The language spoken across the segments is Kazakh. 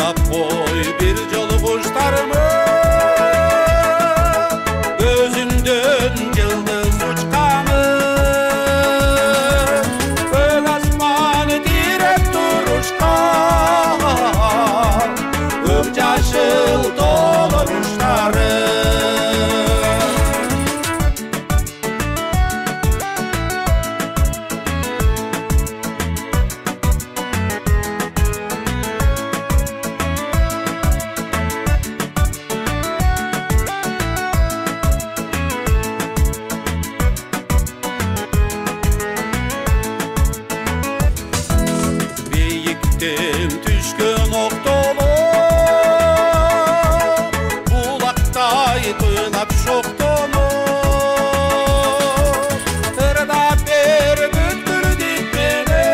Oynap koy bir jolu kuşlarımı, gözünden yıldız uçkanı, göl asmanı direk duruşkan, öpcaşıl dolu kuşları. Düşkün oktolu, bulaktay tığnap şok dolu, tırda bir büktür dikmeni,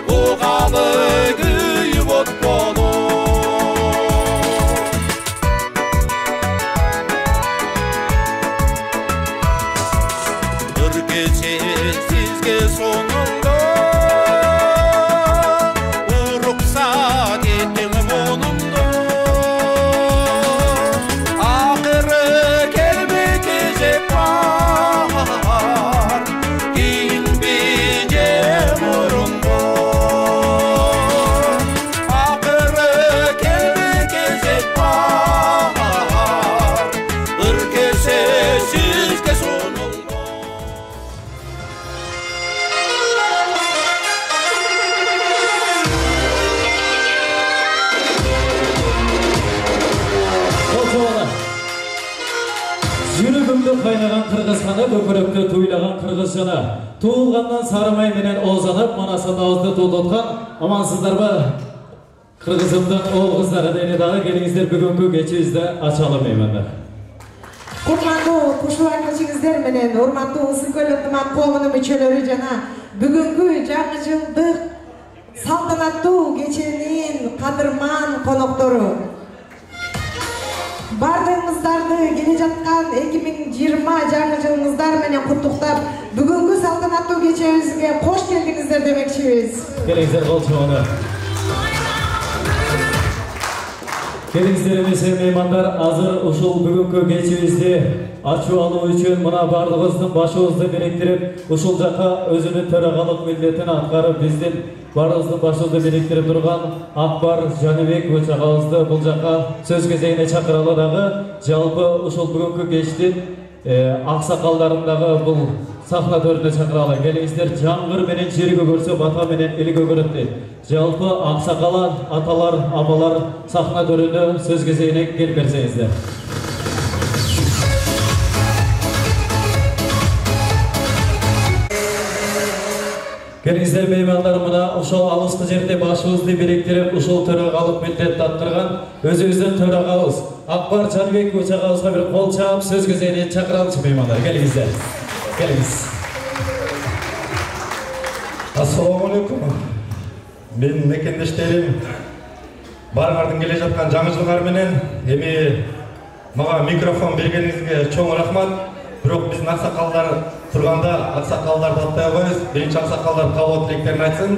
uğalı güy bot bolu. Bir gece sizge sonunda Kaynagan Kırgızxana, böküröktü tuylagan Kırgızjana, tuğulgandan Sarımay menen ozanıp, manasını ağızda tuğulutkan, amansızlar ba Kırgızımdan oğul kızlara deni dağı gelingizler bugünkü geçizde açalım eymanlar. Kurmanlı kuşlarınızlar menen, urmatlı Isınkөл ıntımam koğunun müçölörü jana, bugünkü жаңы жылдык saltanаттуу geçenin kadırman konoktoru. Bardığınızdardı gele жаткан 2020 жаңы жылыңыздар менен куттуктап, бүгүнкү салтанаттуу кечебизге кош келдиңиздер демекчибиz. Келиңиздер колчону. Келиңиздер эмесе меймандар, азыр ушул бүгүнкү кечебизди ачуу алуу үчүн мына бардыгыбыздын башыбызды бириктирип, ушул жака өзүнүн төрагалык милдетин аткарып, биздин бардыгыбыздын башыбызды бириктирип турган Акбар Жаныбек Өчагабызды бул жака сөз кезегине чакыралы дагы. Жалпы ушул бүгүнкү кечтин аксакалдарын бул сахна төрүнө чакыралы. Келиңиздер, жаңгыр менен жер көгөрсө, бата менен эл көгөрөт дейт. Жалпы аксакалар, аталар, абалар сахна төрүнө сөз кезегине келип берсеңиздер. Келиңиздер меймандар, мына ошол алыскы жерде башыбызды бириктирип, ушул төрагалык милдетти аткарган өзүбүздүн төрагабыз Акбар Жаныбек Өчагабызга бир кол чаап сөз кезегине чакыралычы меймандар. Келиңиздер. Келиңиз. Ассаламу алейкум. Менин мекендештерим, баарыңардын келе жаткан жаңы жылыңар менен эми мага микрофон бергениңизге чоң рахмат. Бирок биздин аксакалдар турганда аксакалдарды атпай койбойбуз. Биринчи аксакалдар кабыл тилектерин айтсын,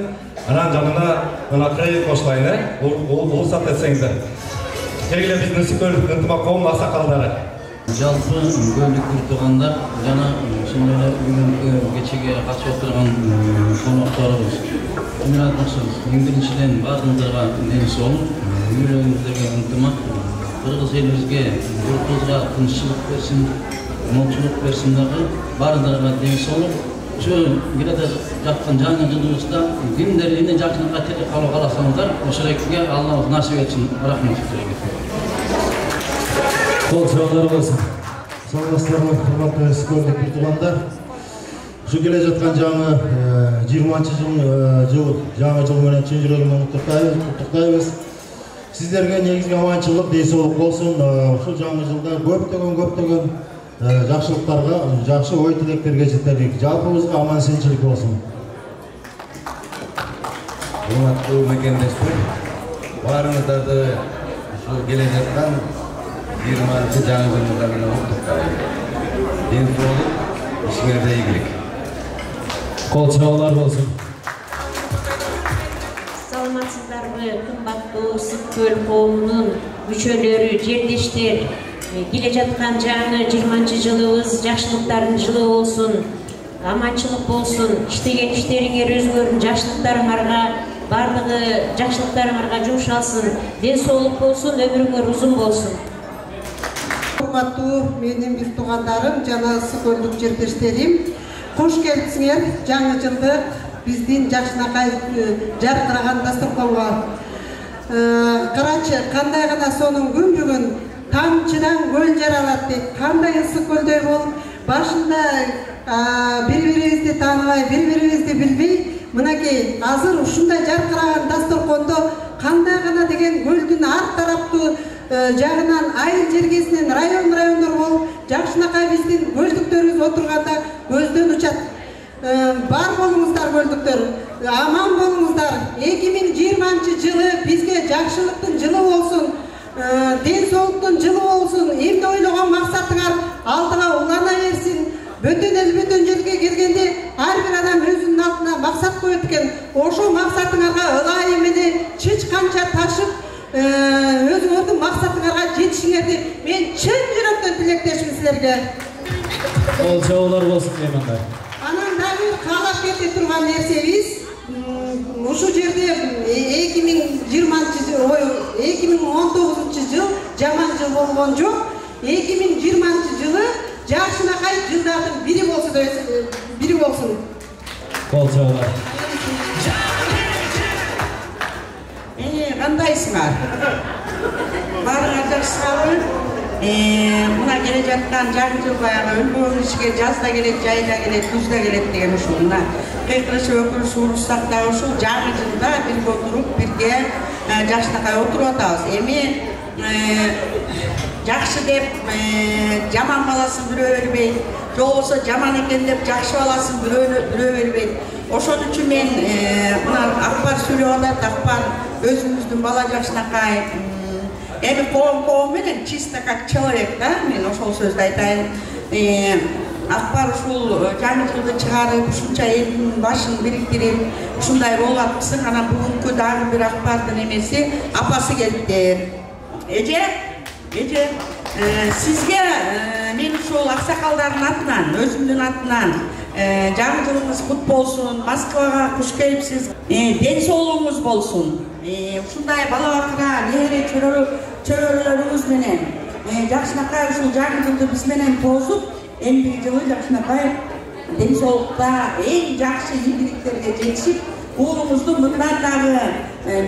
анан жанына мына кредит кошулайын, уруксат этсеңиздер. Келгиле биздин Ысыкөл ынтымак коомунун аксакалдары. Жалпы көйлүктүр туугандар жана ошондой эле бүгүнкү кечеге катышып отурган конокторубуз. Мен айтмакчыбыз, эң биринчиден баарыңыздарга ден соолук, үйрөнгүңүздөргө ынтымак, кыргыз элибизге, уртубузга тынччылык берсин, молчулук берсин дагы, баарыңыздарга ден соолук. Ошо келе жаткан жаңы жылыбызда кимдер эне жакшылыкка тирип калуу кааласаңыздар, ошолерге Алла насип этсин. Рахмат. Кол чабуулар болсун. Саламатсыздарбы, урматтуу Ысыкөлдүк туугандар. Ушу келе жаткан жаңы 20-жыл жаңы жыл менен чын жүрөгүмөн куттуктайбыз. Сиздерге негизги аманчылык, дейсоолук болсун. Ушул жаңы жылда көптөгөн жакшылыктарга, жакшы ой тилектерге жетелик. Жалпыбызга аман-сынчылык болсун. Урматтуу мекендештер, баарыңыздарды ушул келе жаткан 20 жаңы жылыңыздар менен куттуктайм. Ден соолук, ишиңерде ийгилик. Кол чабуулар болсун. саламатсыздарбы, кымбаттуу Ысык көл коомунун мүчөлөрү, жердештер. Келе жаткан жаңы 20-жылыбыз жакшылыктардын жылы болсун, аманчылык болсун, иштеген иштериңер өзүңөрдүн жакшылыктарыңарга, бардыгы жакшылыктарыңарга жумшалсын, ден соолук болсун, өмүрүңөр узун болсун. Урматтуу менин бир туугандарым жана Ысык көлдүк жердештерим, кош келипсиңер жаңы жылдык биздин жакшынакай жаркыраган дасторконго. Карачы, кандай гана сонун күн бүгүн тамчыдан көл жаралат дейт. Кандай Ысык көлдөй болуп, башында бири-бирибизди тааныбай, бири-бирибизди билбей, мынакей азыр ушундай жаркыраган дасторкондо кандай гана деген көлдүн ар тараптуу жагынан айыл жергесинен райондор болуп, жакшынакай биздин көлдүктөрүбүз отурганда көздөн учат. Бар болуңуздар көлдүктөр, аман болуңуздар. 2020-жылы бизге жакшылыктын жылы болсун, ден соолуктун жылы болсун. Эмне ойлогон максатыңар алдыга улана берсин. Бөтөн эл бөтөн жерге келгенде ар бир адам өзүнүн алдына максат коет экен. Ошо максатыңарга ылайым менен чыч канча ташып, өзүңөрдүн максатыңарга жетишиңерди мен чын жүрөктөн тилектешмин силерге. Ол жаулар болсун меймандар. Анан дагы каалап кете турган нерсебиз, ушу жерде 2019 жыл жаман жыл болгон жок. 2020 жылы жакшынакай жылдардын бири болсун. Ол жаулар. Кандайсыңар? Баарыңар жакшысыңарбы? Мына келе жаткан жаңы жыл баягы өлмөгөн ишке жазда келет, жайда келет, күздө келет деген ушул. Мына кыйкырышып өкүнүшүп урушсак да ушул жаңы жылда бирге отуруп, бирге жакшынакай отуруп атабыз. Эми жакшы деп жаман баласын бирөө бербейт, же болбосо жаман экен деп жакшы баласын бирөө бербейт. Ошон үчүн мен мына Акбар сүйлөп атат, Акбар өзүңүздүн бала жакшынакай. Эми коом менен чисто как человек, да, мен ошол сөздү айтайын. Акбар ушул жаңы жылды чыгарып, ушунча элдин башын бириктирип, ушундай болуп атпысың. Анан бүгүнкү дагы бир Акбардын эмеси, апасы келиптир. Эже, сизге мен ушул аксакалдардын атынан, өзүмдүн атынан жаңы жылыңыз кут болсун, Москвага куш келипсиз, ден соолугуңуз болсун. Ушундай бала бакыра, небере чөбөрөлөрүңүз менен жакшынакай ушул жаңы жылды биз менен тосуп, эндиги жылы жакшынакай ден соолукта эң жакшы ийгиликтерге жетишип, уулуңузду мындан дагы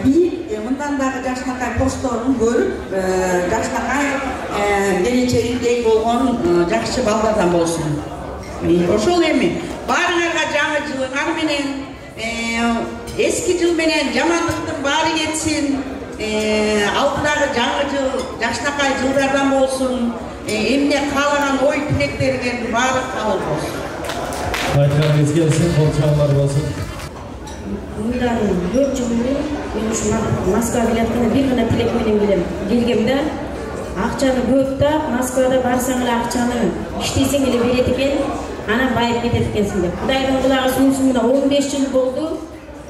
бийик, мындан дагы жакшынакай посторун көрүп, жакшынакай келечегиндей болгон жакшы балдардан болсун. Ошол эми баарыңарга жаңы жылыңар менен, эски жыл менен жамандыктын баары кетсин, алдыдагы жаңы жыл жакшынакай жылдардан болсун, эмне каалаган ой тилектериңердин баары кабыл болсун. Айтганыңыз келсин, кол чабуулар болсун. Мындан 4 жыл мурун мен ушу Москвага келатканда бир гана тилек менен келгем да. Акчаны көп да, Москвада барсаң эле акчаны иштесең эле берет экен, анан байып кетет экенсиң деп. Кудайдын кулагы суйсун, мына 15 жыл болду.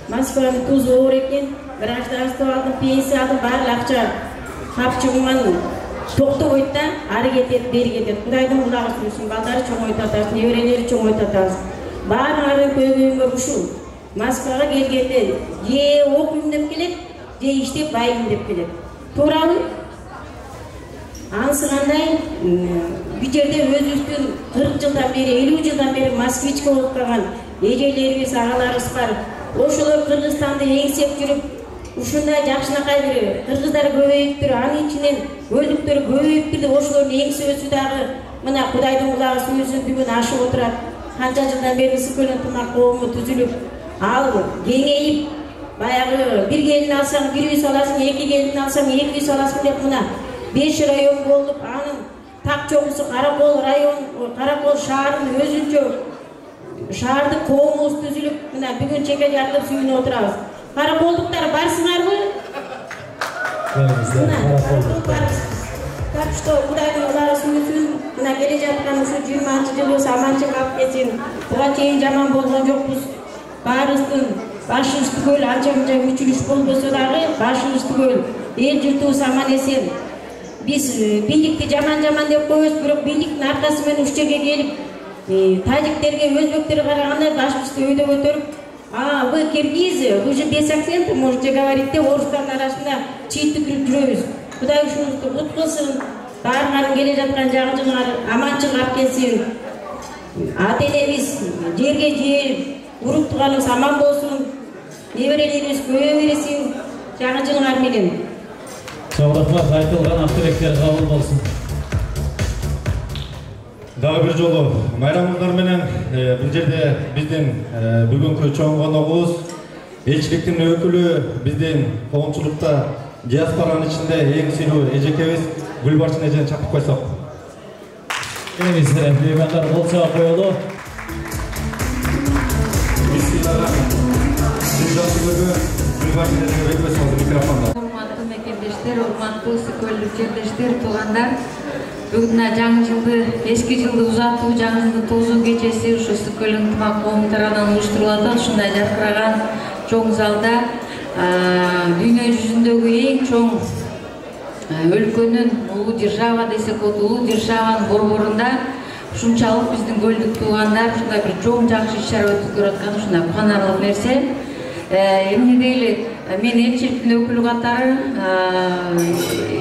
Москванын тузу оор экен, гражданство алдым, пенсия алдым, баары акча капчыгыман токтобойт да, ары кетет, бери кетет. Кудайдын кулагы суйсун, балдары чоңойтуп атабыз, неберелери чоңойтуп атабыз. Баарыңардын көйгөйүңөр ушул. Москвага келгенде же окуйм деп келет, же иштеп байым деп келет. Туурабы? Анысы кандай? Бул жерде өзүбүздүн 40 жылдан бери, 50 жылдан бери москвичка болуп калган эжелерибиз, агаларыбыз бар. Ошолор Кыргызстанды эңсеп жүрүп, ушундай жакшынакай бир кыргыздар көбөйүптүр, анын ичинен көлдүктөр көбөйүптүр деп ошолордун эңсөөсү дагы мына Кудайдын кулагы суйсун бүгүн ашып отурат. Канча жылдан бери Ысык көл ынтымак коому түзүлүп, ал кеңейип, баягы бир келин алсаң 1 үй саласың, 2 келин алсаң 2 үй саласың деп мына 5 район болуп, анын так чоңусу Каракол район, Каракол шаарынын өзүнчө шаардык коомубуз түзүлүп, мына бүгүн чеке жартып сүйүнүп отурабыз. Караколдуктар барсыңарбы? Так что Кудайдын кулагы суйсун, мына келе жаткан ушу 20-жылыбыз аманчылык алып кетсин. Буга чейин жаман болгон жокпуз. Баарыбыздын башыбыз түгөл анча мынча күчүлүш болбосо дагы башыбыз түгөл эл журтубуз аман эсен. Биз бийликти жаман деп коебуз, бирок бийликтин аркасы менен ушул жерге келип тажиктерге, өзбектерге караганда башыбызды өйдө көтөрүп, вы киргизы, вы же без акцента можете говорить деп орустардын арасында чийип түкүрүп жүрөбүз. Кудай ушуңузду кут кылсын, баарыңар келе жаткан жагыңар аманчылык алып келсин. Ата энебиз жерге жер уруп туганыбыз аман болсун, неберелерибиз көбөйө берсин жагыңар менен. Чоң рахмат, айтылган ак тилектер кабыл болсун. Дагы бир жолу майрамыңыздар менен бул жерде биздин бүгүнкү чоң коногубуз элчиликтин өкүлү, биздин коомчулукта диаспоранын ичинде эң сыйлуу эжекебиз Гүлбарчын эжени чакырып койсок. Эмиздер, меймандар кол чаап коелу. Гүлбарчын эжеге бекбесиңиз микрофонда. Урматтуу мекендештер, урматтуу сыкөлдүк жерлештер, туугандар. Бүгүн жаңы жылды, эски жылды узатуу, жаңы жылды тосуу кечеси ушу Сыкөл ынтымак коому тарабынан уюштурулуп атат. Ушундай жаркыраган чоң залда дүйнө жүзүндөгү эң чоң өлкөнүн улуу держава десек болот, улуу державанын борборунда ушунчалык биздин көлдүк туугандар ушундай бир чоң жакшы иш-чара өткөрүп аткан ушундай кубанарлык нерсе. Эмне дейли, мен элчиликтин өкүлү катары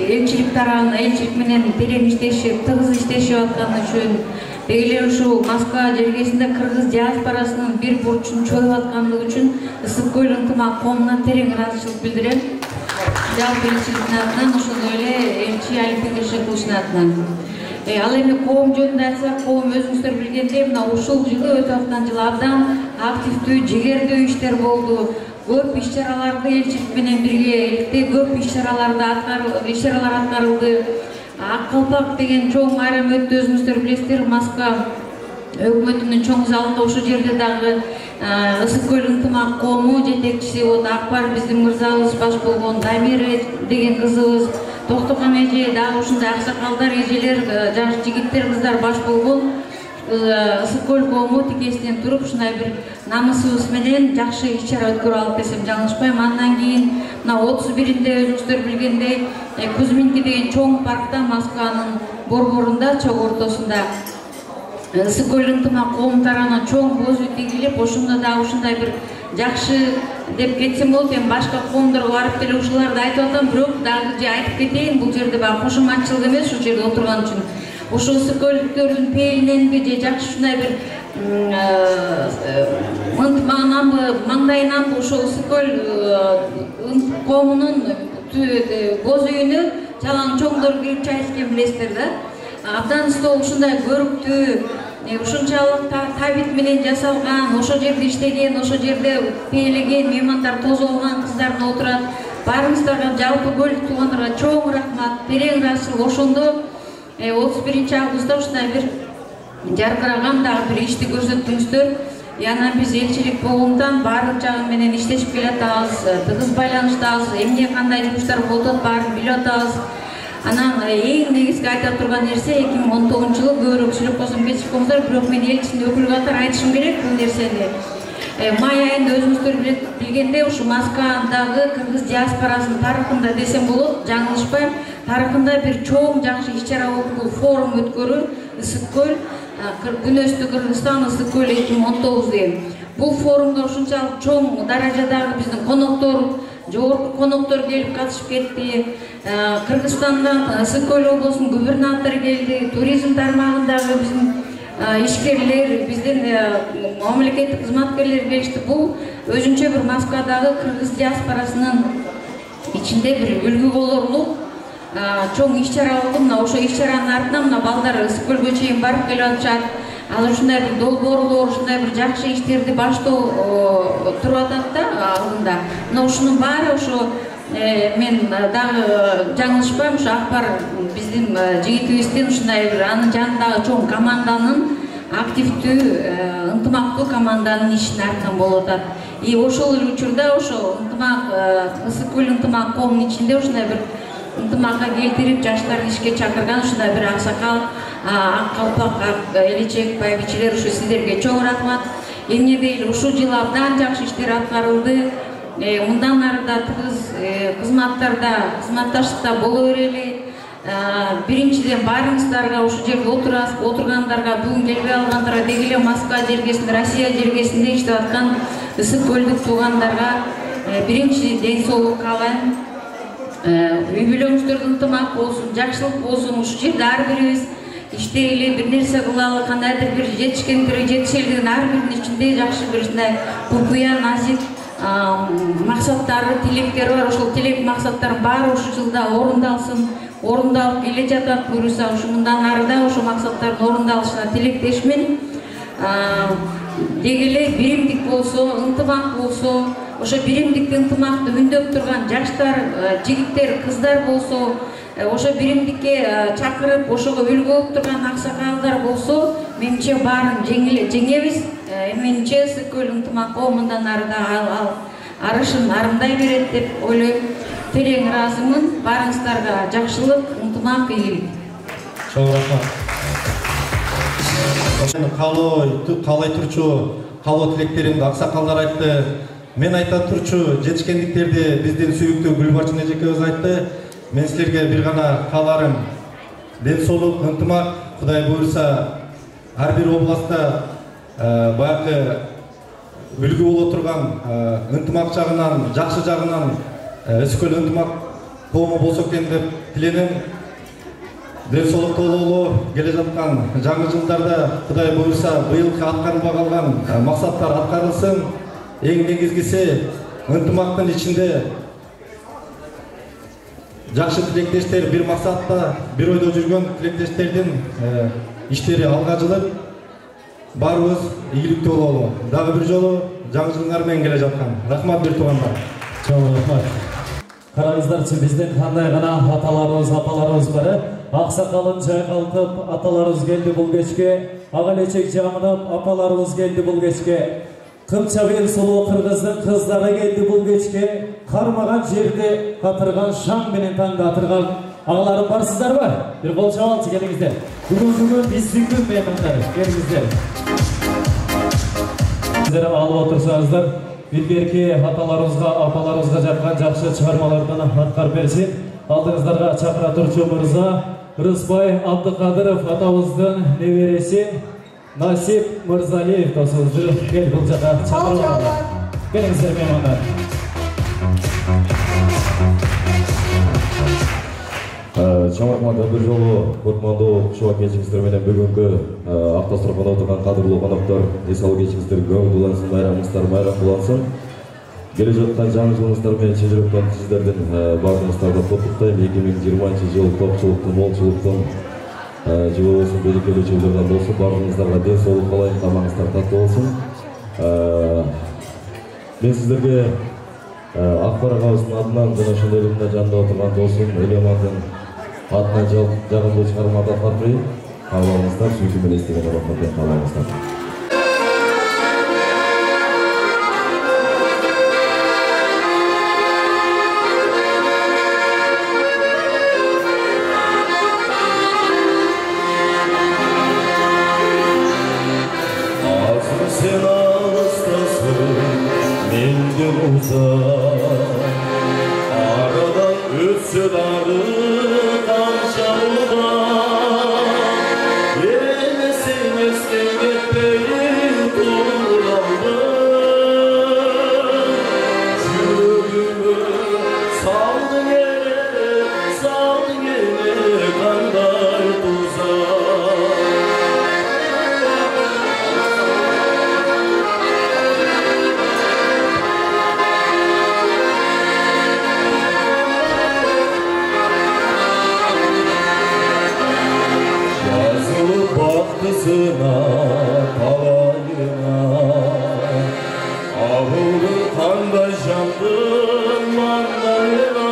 элчилик тарабынан элчилик менен терең иштешип, тыгыз иштешип атканы үчүн, эле ушул Москва жергесинде кыргыз диаспорасынын бир бурчун чоюп аткандыгы үчүн Сыкөл ынтымак коомуна терең ыраазычылык билдирем. Жалпы элчиликтин атынан, ошондой эле элчи Алимбек Эшекуловичтин атынан. Ал эми коом жөнүндө айтсак, коом өзүңүздөр билгендей, мына ушул жылы өтүп аткан жылы абдан активдүү, жигердүү иштер болду. Көп иш-чараларды элчилик менен биргеликте көп иш-чаралар аткарылды. Ак калпак деген чоң майрам өттү, өзүңүздөр билесиздер, Москва өкмөтүнүн чоң залында ошол жерде дагы Сыкөл ынтымак коому жетекчиси болот, Акбар биздин мырзабыз баш болгон, Дамира деген кызыбыз, Токтогон эже, дагы ушундай аксакалдар, эжелер, жаш жигиттер, кыздар баш болгон Сыкөл коому тикесинен туруп ушундай бир намысыбыз менен жакшы иш-чара өткөрүп алып десем жаңылышпайм. Андан кийин мына 31-inde өзүңүздөр билгендей Кузьминки деген чоң паркта, Москванын борборунда, чоң ортосунда Сыкөл ынтымак коому тарабынан чоң боз үй тигилип, ошондо дагы ушундай бир жакшы деп кетсем болот. Эми башка коомдорго барып деле ушуларды айтып атам, бирок дагы же айтып кетейин, бул жерде баягы кошоматчылык эмес, ушул жерде отурган үчүн. Ошол сыкөлдүктөрдүн пейилиненби же жакшы ушундай бир ынтымагынанбы, маңдайынанбы ошол Сыкөл коомунун боз үйүнө жалаң чоңдор кирип чай ичкен билесиздер да. Абдан стол ушундай көрүктүү, ушунчалык табит менен жасалган, ошол жерде иштеген, ошол жерде пейлеген меймандар тозуп алган кыздардын отурат. Баарыңыздарга жалпы көлдүк туугандарга чоң рахмат, терең ыраазычылык. Ошондо 31-августта ушундай бир жаркыраган дагы бир ишти көрсөттүңүздөр. Яна биз элчилик болгондон баардык жагы менен иштешип келатабыз, тыгыз байланыштабыз, эмне кандай жумуштар болуп атат баарын билип атабыз. Анан эң негизги айта турган нерсе 2019-жылы көбүрөөк сүйлөп койсом кетишип коңуздар, бирок мен элчинин өкүлү катары айтышым керек бул нерсени. Май айында өзүңүздөр билгендей ушу Москвадагы кыргыз диаспорасынын тарыхында десем болот, жаңылышпайм, тарыхында бир чоң жакшы иш-чара болуп, бул форум өткөрүү Ысык-Көл, Күнөстүү Кыргызстан Ысык-Көл 2019 деген. Бул форумга ушунчалык чоң даражадагы биздин коноктор, жогорку коноктор келип катышып кетти. Кыргызстандан Ысык-Көл облусунун губернатору келди, туризм тармагындагы биздин ишкерлер, биздин мамлекеттик кызматкерлер келишти. Бул өзүнчө бир Москвадагы кыргыз диаспорасынын ичинде бир үлгү болорлук чоң иш-чара болду. Мына ошо иш-чаранын артынан мына балдар Ысык-Көлгө чейин барып келип атышат. Ал ушундай бир долбоорлор, ушундай бир жакшы иштерди баштоо туруп атат да алдында. Мына ушунун баары ошо мен дагы жаңылышпайм, ушу Акбар биздин жигитибиздин ушундай бир анын жанындагы чоң команданын, активдүү, ынтымактуу команданын ишинин артынан болуп атат. И ошол эле учурда ошо ынтымак Ысык-Көл ынтымак коомунун ичинде ушундай бир ынтымакка келтирип, жаштарды ишке чакырган ушундай бир аксакал, ак калпак, элечек, байбичелер, ушу сиздерге чоң рахмат. эмне дейли ушул жылы абдан жакшы иштер аткарылды. Мындан ары да тыгыз кызматташтыкта боло берели. Биринчиден барыңыздарга ушул жерде отургандарга, бүгүн келбей алгандарга, деги эле Москва жергесинде, Россия жергесинде иштеп аткан ысык көлдүк туугандарга биринчи ден соолук каалайм. Үй бүлөңүздөрдүн ынтымак болсун, жакшылык болсун. Ушул жерде ар бирибиз иштейли, бир нерсе кылалы, кандайдыр бир жетишелдигин ар биринин ичинде жакшы бир купуя, назик максаттары, тилектери бар. Ошол тилек максаттардын баары ушул жылда орундалып келе жатат. Буюрса ушу мындан ары да ошол максаттардын орундалышына тилектешмин. Деги эле биримдик болсо, ынтымак болсо, ошо биримдикти, ынтымакты үндөп турган жаштар, жигиттер, кыздар болсо, ошо биримдикке чакырып, ошого үлгү болуп турган аксакалдар болсо, менимче баарын жеңебиз. Менимче ысык көл ынтымакка мындан ары да арышын арымдай берет деп ойлойм. Терең ыраазымын. Баарыңыздарга жакшылык, ынтымак, ийгилик. Чоң рахмат. Каалай турчу каалоо тилектеримди аксакалдар айтты. Мен айта турчу жетишкендиктерди биздин сүйүктүү Гүлбарчын эжекебиз айтты. Мен силерге бир гана кааларым ден соолук, ынтымак. Кудай буйрса ар бир областта баягы үлгү боло турган ынтымак жагынан, жакшы жагынан ысык көл ынтымак коому болсо экен деп тиленем. Ден соолукта бололу. Келе жаткан жаңы жылдарда Кудай буйрса быйылкы аткарылбай калган максаттар аткарылсын. Эң негизгиси ынтымактын ичинде жакшы тилектештер бир максатта, бир ойдо жүргөн тилектештердин иштери алга жылып, баарыбыз ийгиликтүү бололу. Дагы бир жолу жаңы жылыңар менен келе жаткан. Рахмат бир туугандар. Чоң рахмат. Караңыздарчы, биздин кандай гана аталарыбыз, апаларыбыз бар. Аксакалын жайкалтып, аталарыбыз келди бул кечке. Ага элечек жамынып, апаларыбыз келди бул кечке. Кымча бел сулуу кыргыздын кыздары келди бул кечке. Кармаган жерде катырган шаң менен таңдатырган агаларым барсыздарбы? Бир кол чабалчы келиңиздер. Бүгүн биздин күн меймандары. Келиңиздер. Сиздер алып отурсаңыздар, илгерки аталарыбызга, апаларыбызга жаккан жакшы чыгармалардан аткарып берсин. Алдыңыздарга чакыра турчу мырза Рыспай Абдыкадыров атабыздын небереси Насип Мырзалиев досубузду кел бул жака чакырып. Келиңиздер меймандар. Чоң рахмат, бир жолу кутмандуу шоу кечиңиздер менен бүгүнкү автостропондо отурган кадырлуу коноктор эс алуу кечиңиздер көңүл булансын, байрамыңыздар майрам булансын. Келе жаткан жаңы жылыңыздар менен чын жүрөктөн сиздердин баарыңыздарды куттуктайм. 2020 жыл топчулуктун, молчулуктун жылы болсун, берекелүү жылдардан болсун. Баарыңыздарга ден соолук каалайм, тамагыңыздар таттуу болсун. Мен сиздерге Акбар агабыздын атынан жана ошондой эле мында жанында отурган досум Элемандын атынан жагымдуу чыгарманы аткарып, кааларыңыздар, сүйкү менен эстеген рахмат кааларыңыздар. Aradan ötse darı kanca Yemesin esken gitmeyi kullandı Çürümü saldın yere kanday tuzak Baktısına, kalayına Ahıldı kanda jandın mandalına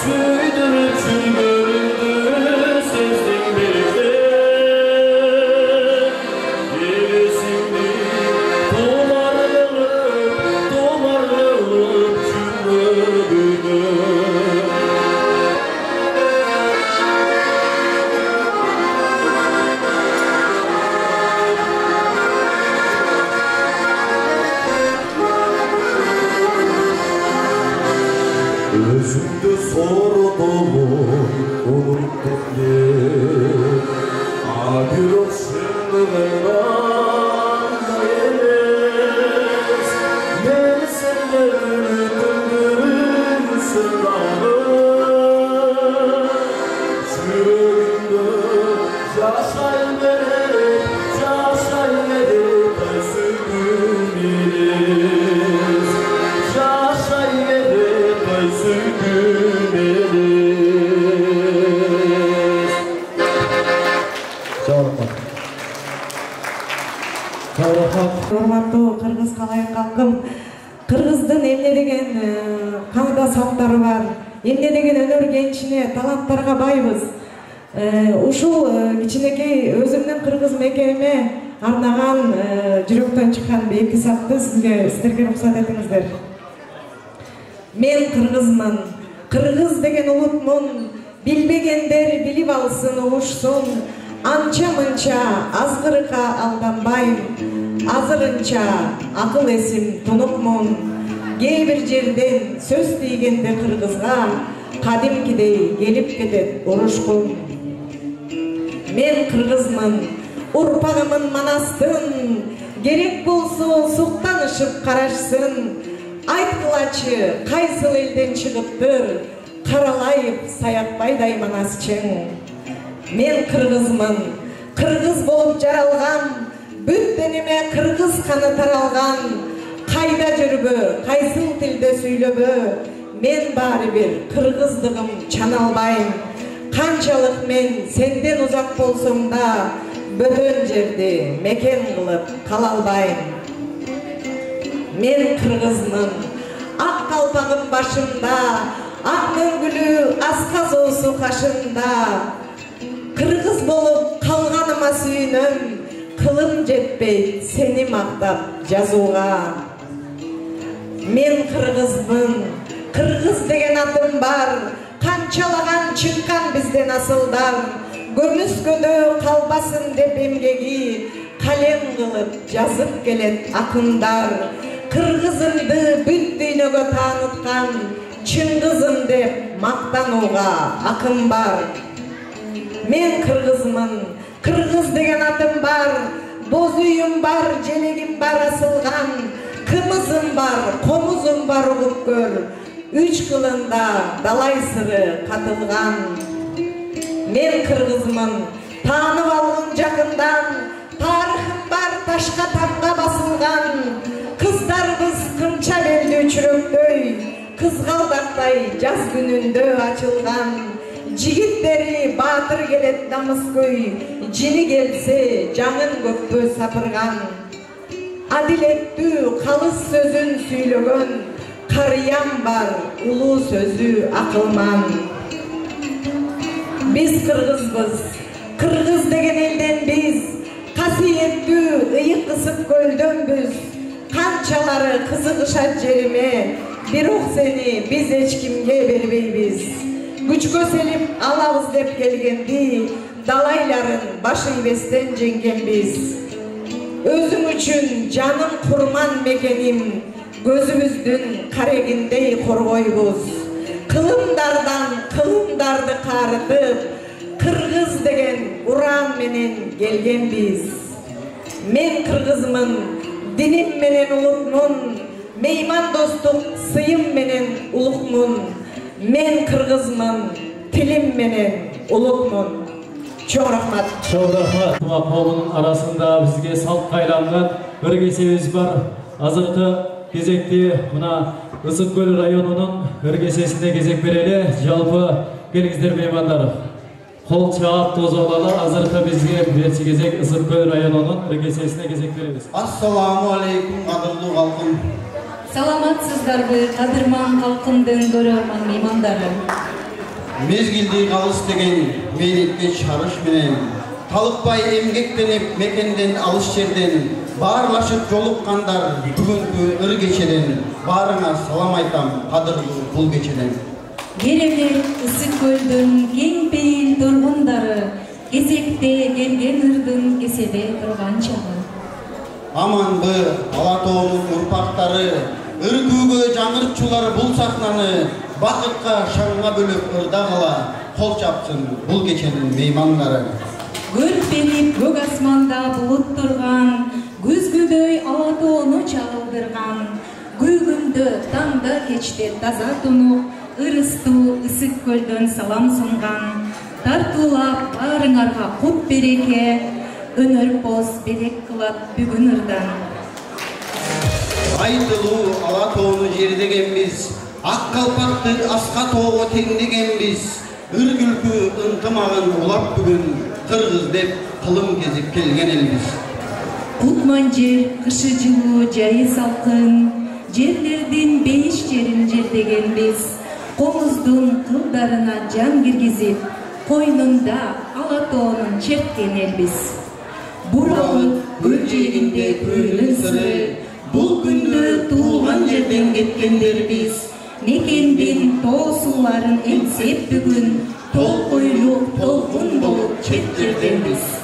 Süydürüp çün göründü sezdim birde Gerisindi tomarlanıp çün gördüğünü Gözümde soru dolu unuttum diye bir o şimdi veranda yeriz ben senden döndürüm sırdanı Sürümde yaşayın beni sürgüneriz Yaşayın beni sürgüneriz Урматтуу кыргыз калайык калкым, кыргыздын эмне деген каада салттары бар, эмне деген өнөр кенчине, таланттарга байбыз. Ушул кичинекей өзүмдүн кыргыз мекениме арнаган жүрөктөн чыккан эки сапты сиздерге уруксат этиңиздер. Мен кыргызмын, кыргыз деген улутмун, билбегендер билип алсын, угушсун. Анча-мынча азгырыкка алданбайм, азырынча акыл эсим тунукмун. Кээ бир жерден сөз тийгенде кыргызга кадимкидей келип кетет урушкун. Мен кыргызмын, урпагымын манастын, керек болсо суктанышып карашсын. Айткылачы кайсыл элден чыгыптыр, каралайып саякбайдай манасчың. Мен кыргызмын, кыргыз болуп жаралган, бүт дениме кыргыз каны таралган. Кайда жүрбө, кайсыл тилде сүйлөбө, мен баары бир кыргыздыгым чаналбайм. Канчалык мен сенден узак болсом да, бөтөн жерди мекен кылып кала албайм. Мен кыргызмын, ак калпагым башымда, ак мөңгүлү асказоосу кашымда. Кыргыз болуп калганыма сүйүнөм, кылым жетпейт сени мактап жазууга. Мен кыргызмын, кыргыз деген атым бар, канчалаган чыккан бизден асылдар. Көмүскөдө калбасын деп эмгеги, калем кылып жазып келет акындар. Кыргызымды бүт дүйнөгө тааныткан, чыңгызым деп мактанууга акым бар. Мен кыргызмын, кыргыз деген атым бар, боз үйүм бар, желегим бар асылган, кымызым бар, комузум бар угуп көр, үч кылында далай сыры катылган. Мен кыргызмын, таанып алгын жакындан, тарыхым бар ташка тамга басылган, кыздарыбыз кымча белдүү чүрөктөй, кызгалдактай жаз күнүндө ачылган. Жигиттери баатыр келет намыскөй, жини келсе жаңын көппө сапырган. Адилеттүү калыс сөзүн сүйлөгөн, карыям бар улуу сөзү акылман. Биз кыргызбыз, кыргыз деген элден биз, касиеттүү ыйык ысык көлдөнбүз. Канчалары кызыгышат жериме, бирок сени биз эч кимге бербейбиз. Күчкө селип алабыз деп келгенди, далайларын башы ийбестен жеңгенбиз. Өзүң үчүн жаным курман мекеним, көзүбүздүн карегиндей коргойбуз. Кылымдардан кылымдарды карытып, кыргыз деген уран менен келгенбиз. Мен кыргызмын, диним менен улукмун, мейман достук сыйым менен улукмун. Мен кыргызмын, тилим менен улукмун. Чоң рахмат. Чоң рахмат. Коомдун арасында бизге салт кайланган бир кесебиз бар. Азыркы кезекте мына Ысык көл районунун бир кесесине кезек берели. Жалпы келиңиздер меймандар. Кол чаап тозолалы. Азыркы бизге берчи кезек Ысык көл районунун бир кесесине кезек беребиз. Ассаламу алейкум, кадырлуу калкым. Саламатсыздарбы, кадырман калкымдын көрөрман меймандары. Мезгилди калыс деген мээнетке чарыш менен, талыкпай эмгектенип мекенден алыс жерден, баарлашып жолуккандар бүгүнкү ыр кечеден, баарыңа салам айтам, кадырлуу бул кечеден. Керемет Ысык көлдүн кең пейил тургундары, кезекте келген ырдын кеседе турган чагы. Аманбы Ала тоонун урпактары, ыр күүгө жаңыртчулар бул сахнаны, бақытқа шаңға бөліп ырда қала, қол чапсын бұл кеченің меймандары. Көрпеніп көк асманда бұлыт тұрған, күзгүдөй алатоону чагылдырган, күйгүндө таңда кечте таза тунук, ырыстуу ысык көлдөн салам сунган, тартуулап баарыңарга кут береке, өнөр поз белек кылат бүгүн ырдан. Айтылуу алатоону жердегенбиз, ак калпакты аска тоого теңдегенбиз, ыр күлкү ынтымагын улап бүгүн, кыргыз деп кылым кезип келген элбиз. Кутман жер, кышы жылуу, жайы салкын, жерлердин бейиш жерин жердегенбиз, комуздун кылдарына жан киргизип, койнунда алатоонун черткен элбиз. Буралып көл жээгинде көңүлүн сыры, бул күндө туулган жерден кеткендербиз, мекендин тоо сууларын эмсеп бүгүн, толкойлук толкун болуп чет жерденбиз.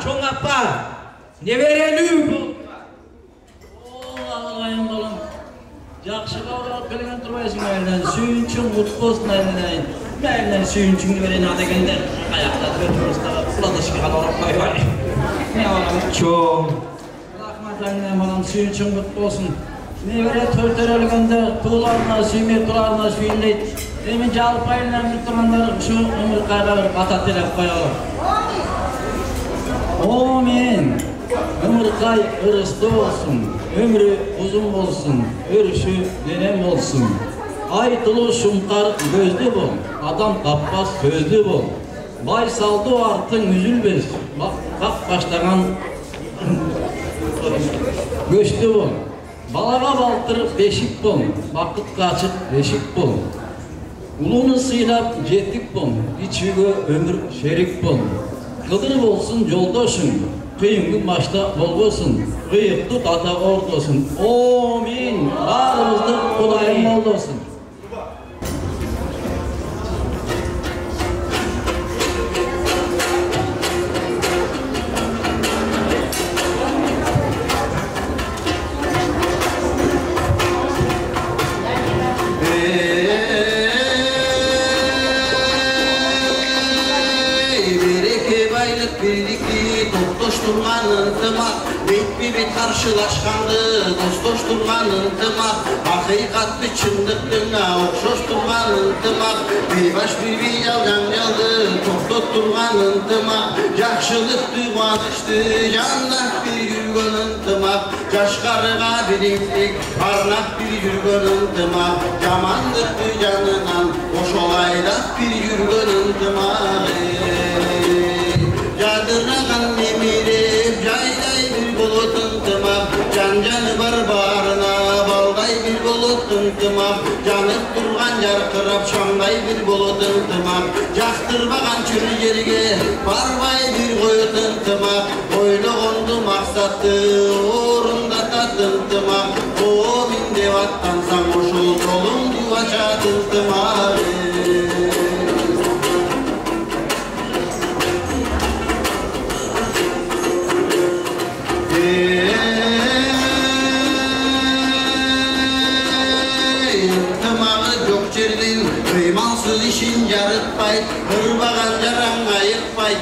Чоң апа, неберелүү бул. Ағайын балам, жақсы қабылап келген тұрбайсың мәйілден, сүйіншің құт болсын әйелден. Мәйілден сүйіншіңді берен адегендер, аяқта түрістағы құладышқы қаларып қойбай. Не балам? Чоң. Рахматаңнан балам, сүйіншің құт болсын. Небере төртөрелгенде туыларына, сүймек сүйіндейді. Демен жалып айылынан бір тұрғандар şu өмір қайға бір ата телеп қойалар. O men, ömürkay ırıstı olsun, ömrü uzun olsun, örüşü dönem olsun. Aytılı şumkar gözlü bol, adam kappas sözlü bol. Bay saldı artın üzülmez, bak başlayan göçlü bol. Balaga baltır beşik bol, vakit kaçık beşik bol. Ulunu sıylap jettik bol, içüge ömür şerik bol. Kıdır olsun yoldaşın, kıyın gün başta bolgosun, kıyıklık ata ordosun. Amin. Ağrımızda Kudayım oldosun. Durgan ıntımak, bit karşılaşkandı, dostoş durgan ıntımak, hakikatli çındıktığına okşoş durgan ıntımak, bir baş bir yaldı, toptot durgan ıntımak, yakşılıktı, kuanıştı, candak bir yürgön ıntımak, yaşkarıga bilindik, parnak bir yürgön ıntımak, yamanlıktı canınan, hoş olaydak bir yürgön ıntımak. Yadırgan nemirim, jayday bir bulut ıntımak, can var bağrına, balday bir bulut ıntımak, yanıp durgan yarkırap şamday bir bulut ıntımak, yaktırmagan çürü yerge, barbay bir koyut ıntımak, oylu kondu maksatı, uğrunda tat ıntımak, o minde vattansan koşul dolun duvaça ıntımak. Kıymansız işin yarıtpay, hırbagan jaran ayıkpay,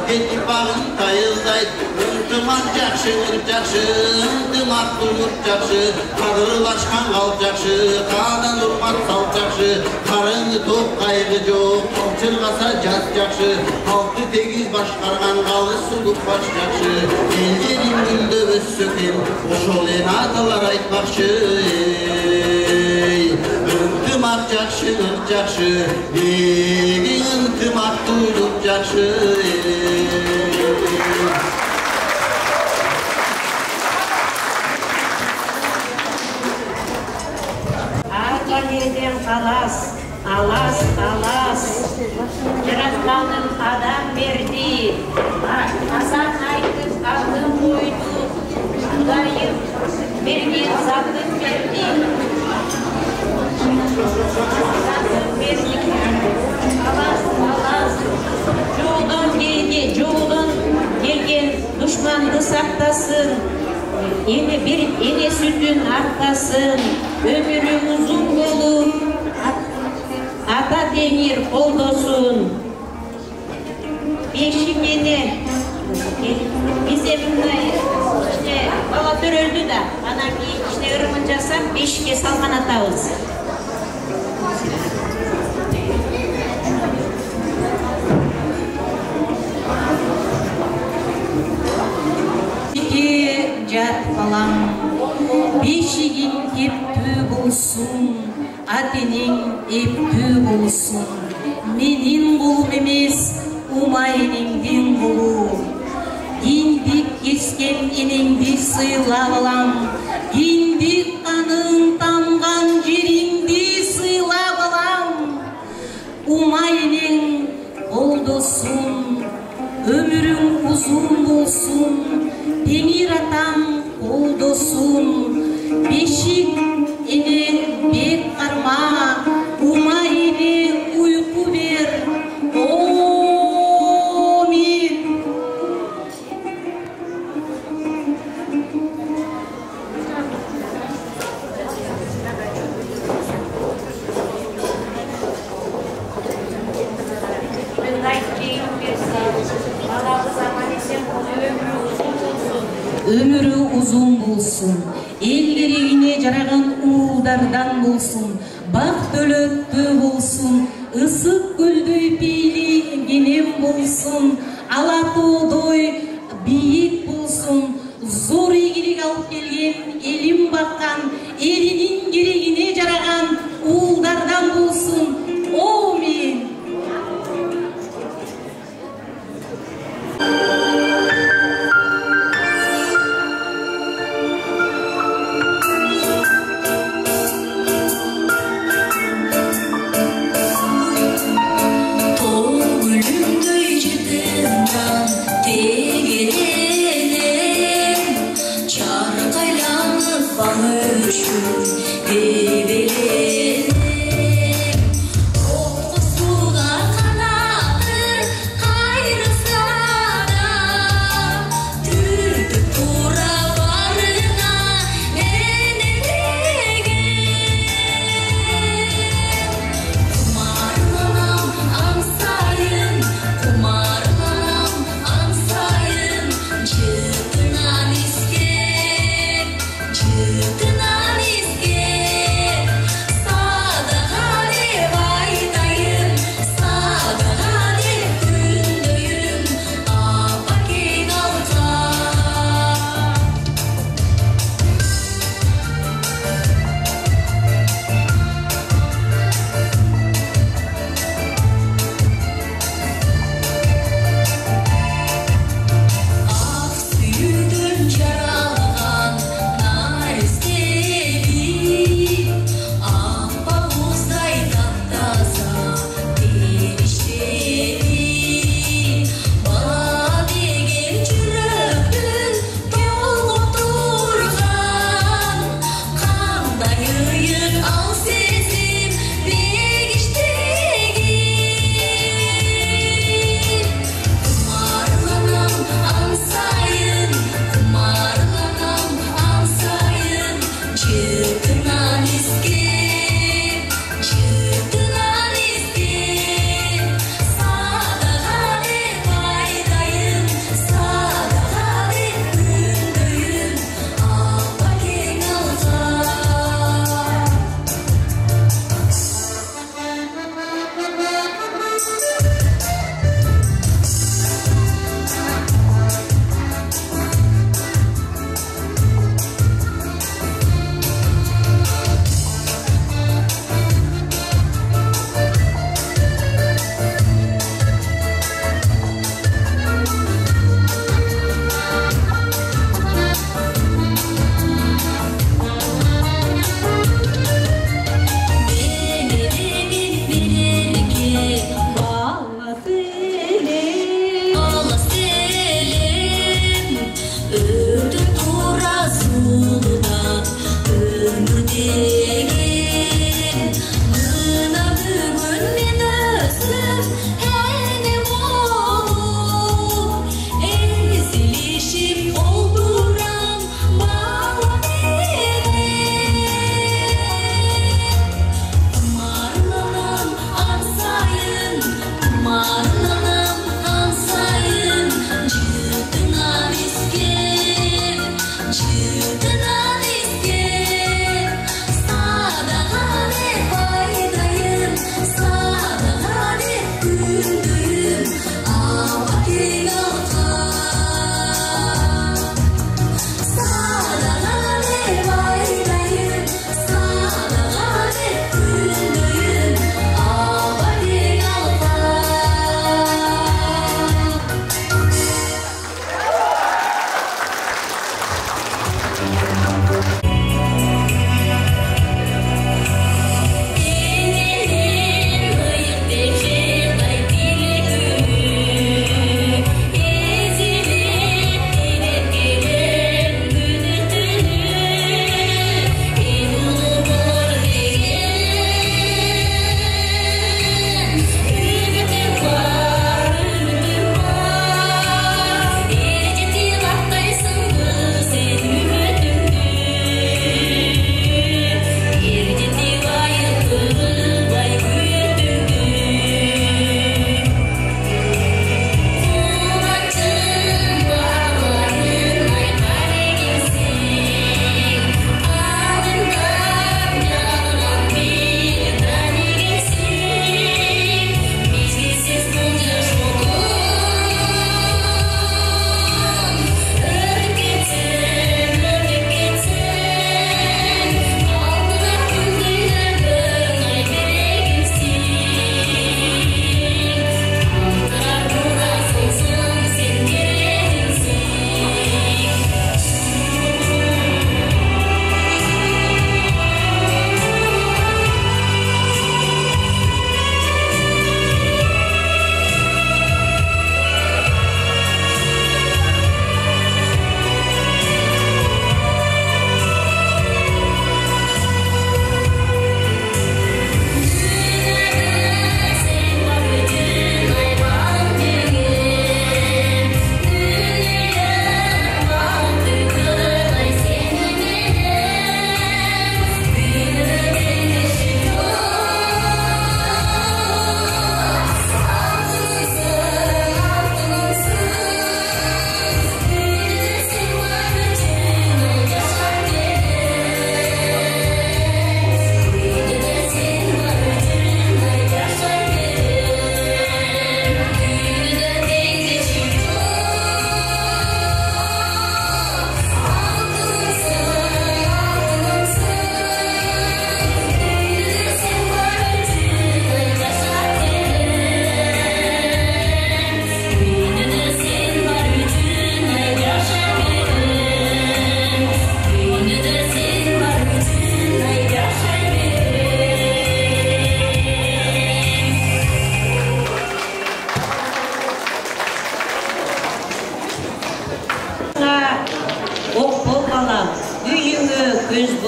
ketip ağın tayıldayt, ıntımak jakşı, ıntımak duyup jakşı, kadırlaşkan kalp jakşı, kadan durmak salt jakşı, karını top kaygı yok, çılgasa jat jakşı, halkı tegiz başkargan kalı sulup baş jakşı, eljenin gülde össöken, oşol en atalar aytmakçı. Intımak jakşı, negi intımak duyulup jakşı. Arka yerden kalas, alas, yaratkanın adam verdi, Hasan aytıp kaldım koydu, Kudayım bergen zatın verdi. Joğdan gelgen düşmandı saktasın, ene sütün artasın, ömürü uzun bolup, ata demir koldosun. Beşiğine, bize bunlar işte baba töröldü da, bana bir işte ırmın jasam, beşik'e salman atağız. Jat balam, beşigin eptü bulsun, atenin eptü bulsun. Menin bulum emes, umaynin din bulu. Dindik kesken enengdi sıyla balam, dindik kanın tamgan jerindi sıyla balam. Umaynin oldosun, ömürün uzun bulsun. Demir atam oldosun, beşik ene bek karma, umayne uyku ver, amin. Ömürü uzun bulsun, ellerine jaragan uğuldardan bulsun, bak dölöttü bulsun, ısık güldüy peyli genem bulsun, alatoğdoy biyik bulsun, zor igilik alıp gelgen, elim bakkan, elinin gereğine jaragan uğuldardan bulsun, amin.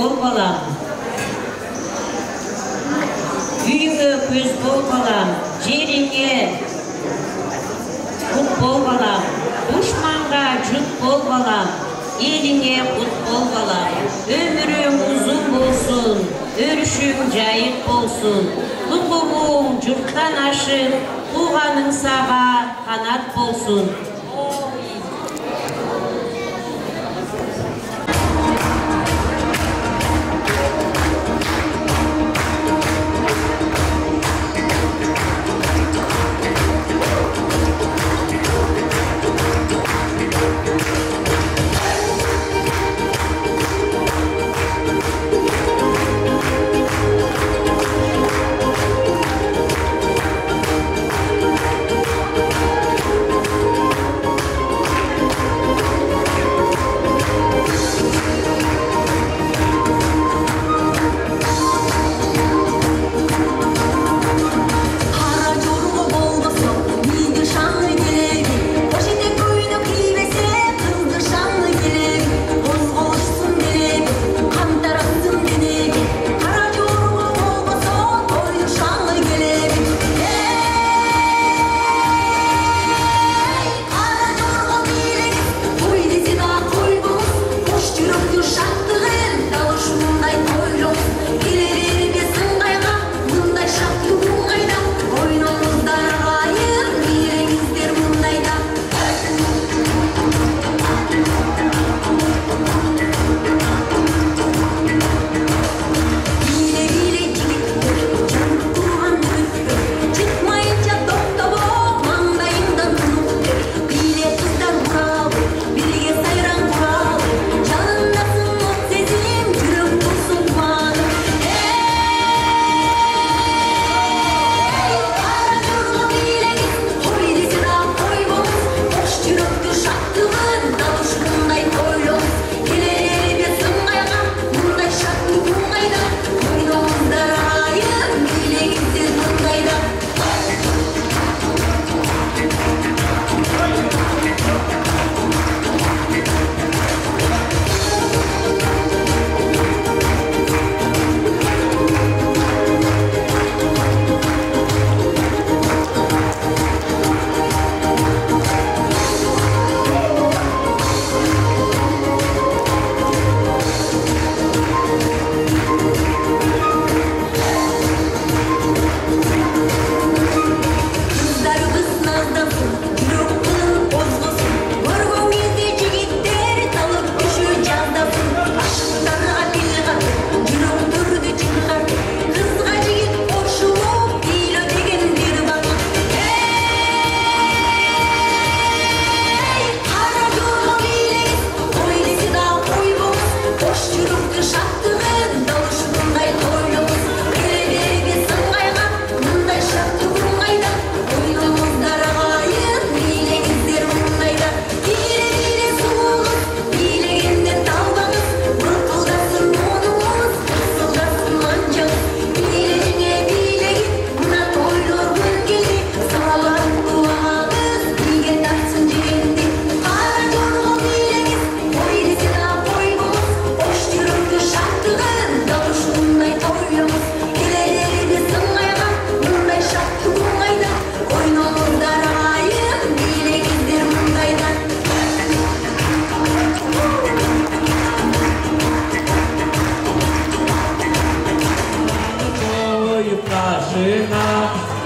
бол балам. Үйіңе көз бол балам, жеріңе құт бол балам. Дұшманға жұт бол балам, еліңе құт бол балам. Өмірің ұзын болсын, өрішің жайық болсын. Тұғымың жұрттан ашық, туғаның саға қанат болсын.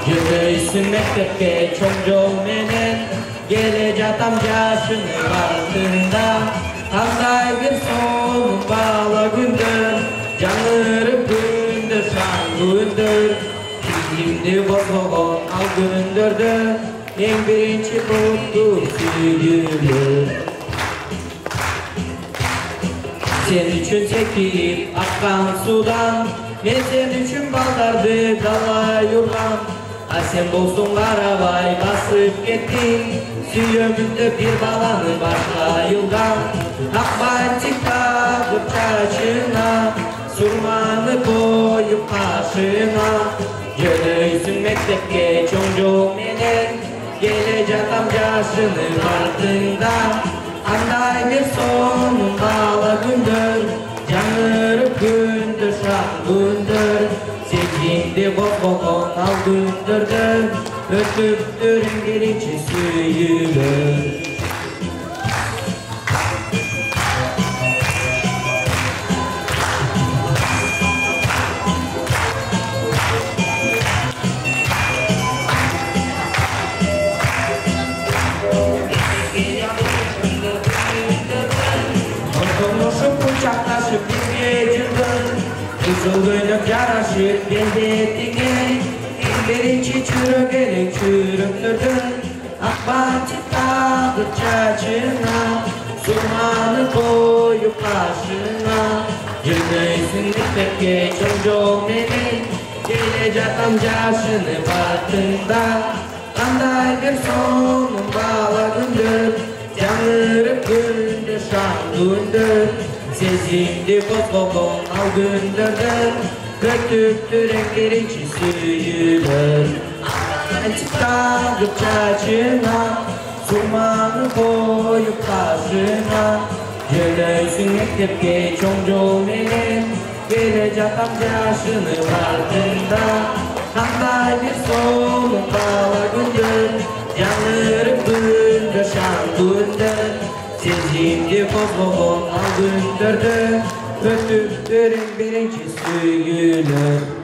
Geleysin mektepke çoğun menen Gele jatam yaşının ardında Kanday bir son bağla gündür Canırıp gündür şan gündür Kimdi bozboğun al gündürdür En birinci kutlu sügülür Sen üçün çekip akkan sudan Men sen üçün baldardı dala yurgan Sen bolsun karabay basıp kettin Süyömünde bir balanı başka yıldan Akbay çıkıp çaçına Surmanı koyup kaşına Geleysin mektepke çoğun menen Gele jatam yaşının ardında Anday bir sonun bağla gündür Canırıp gündür gündür Sezgindi kokon al gündürdür Ötüktürün gelince süyülür Kucaklaşıp birge cımbın Kızıl dönüp yaraşıp gelbetine Ellerin çürügerek çürüktürdün Akbancık dağdı çaçına Surmanı koyup başına Yürüysün gitmekte çocuğum benim Gelecek amcasını baktığında Kanday bir sonun bağladındır Yanırıp gündür şan gündür Sezimdi kokon al gündürdür Kötüktür renklerin çizülür Açık dağıp çaçına Surmanı koyup karşına Yürüysün mektepte çocuğum benim Gelecek amcasını vardığında Kanday bir sonun bağladındır Yanırıp gündür şan gündür Sezimdi kokon al gündürdür Kötüktürün birinci süyülür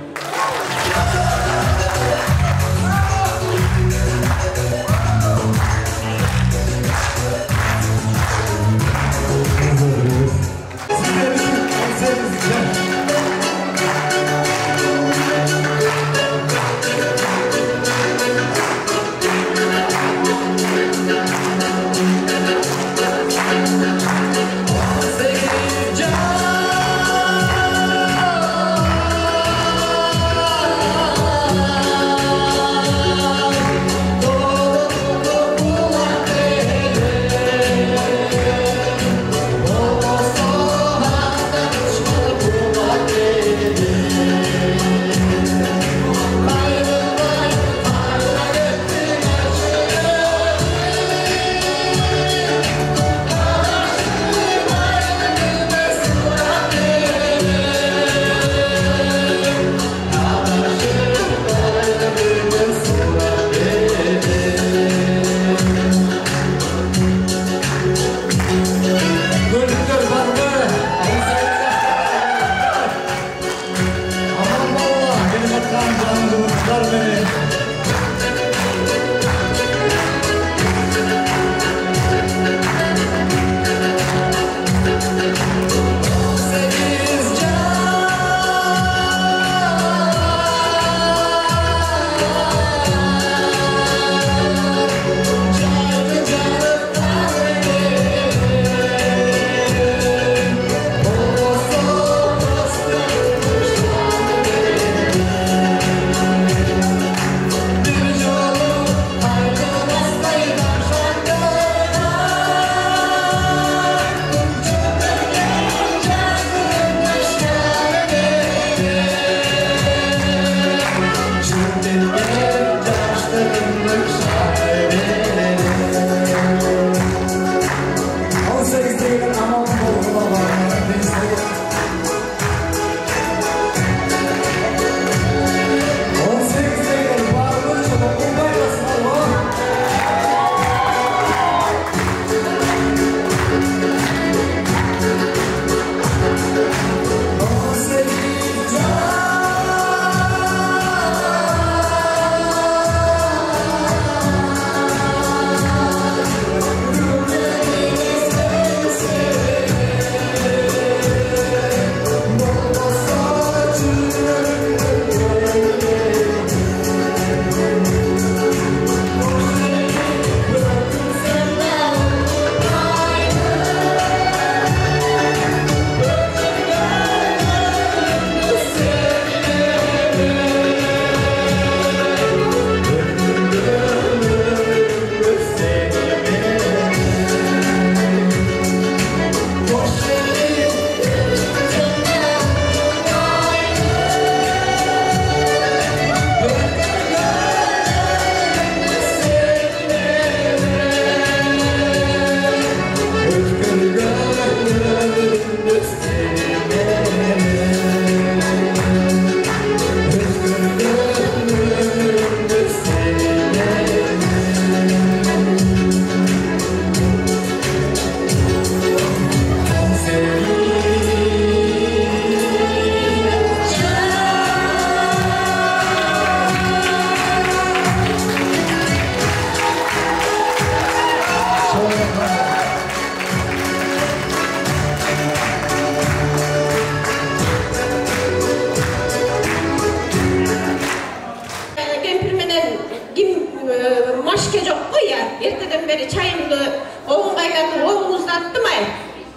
эртеден бeri чайымды оғын қайнатып оғыңызды аттымай.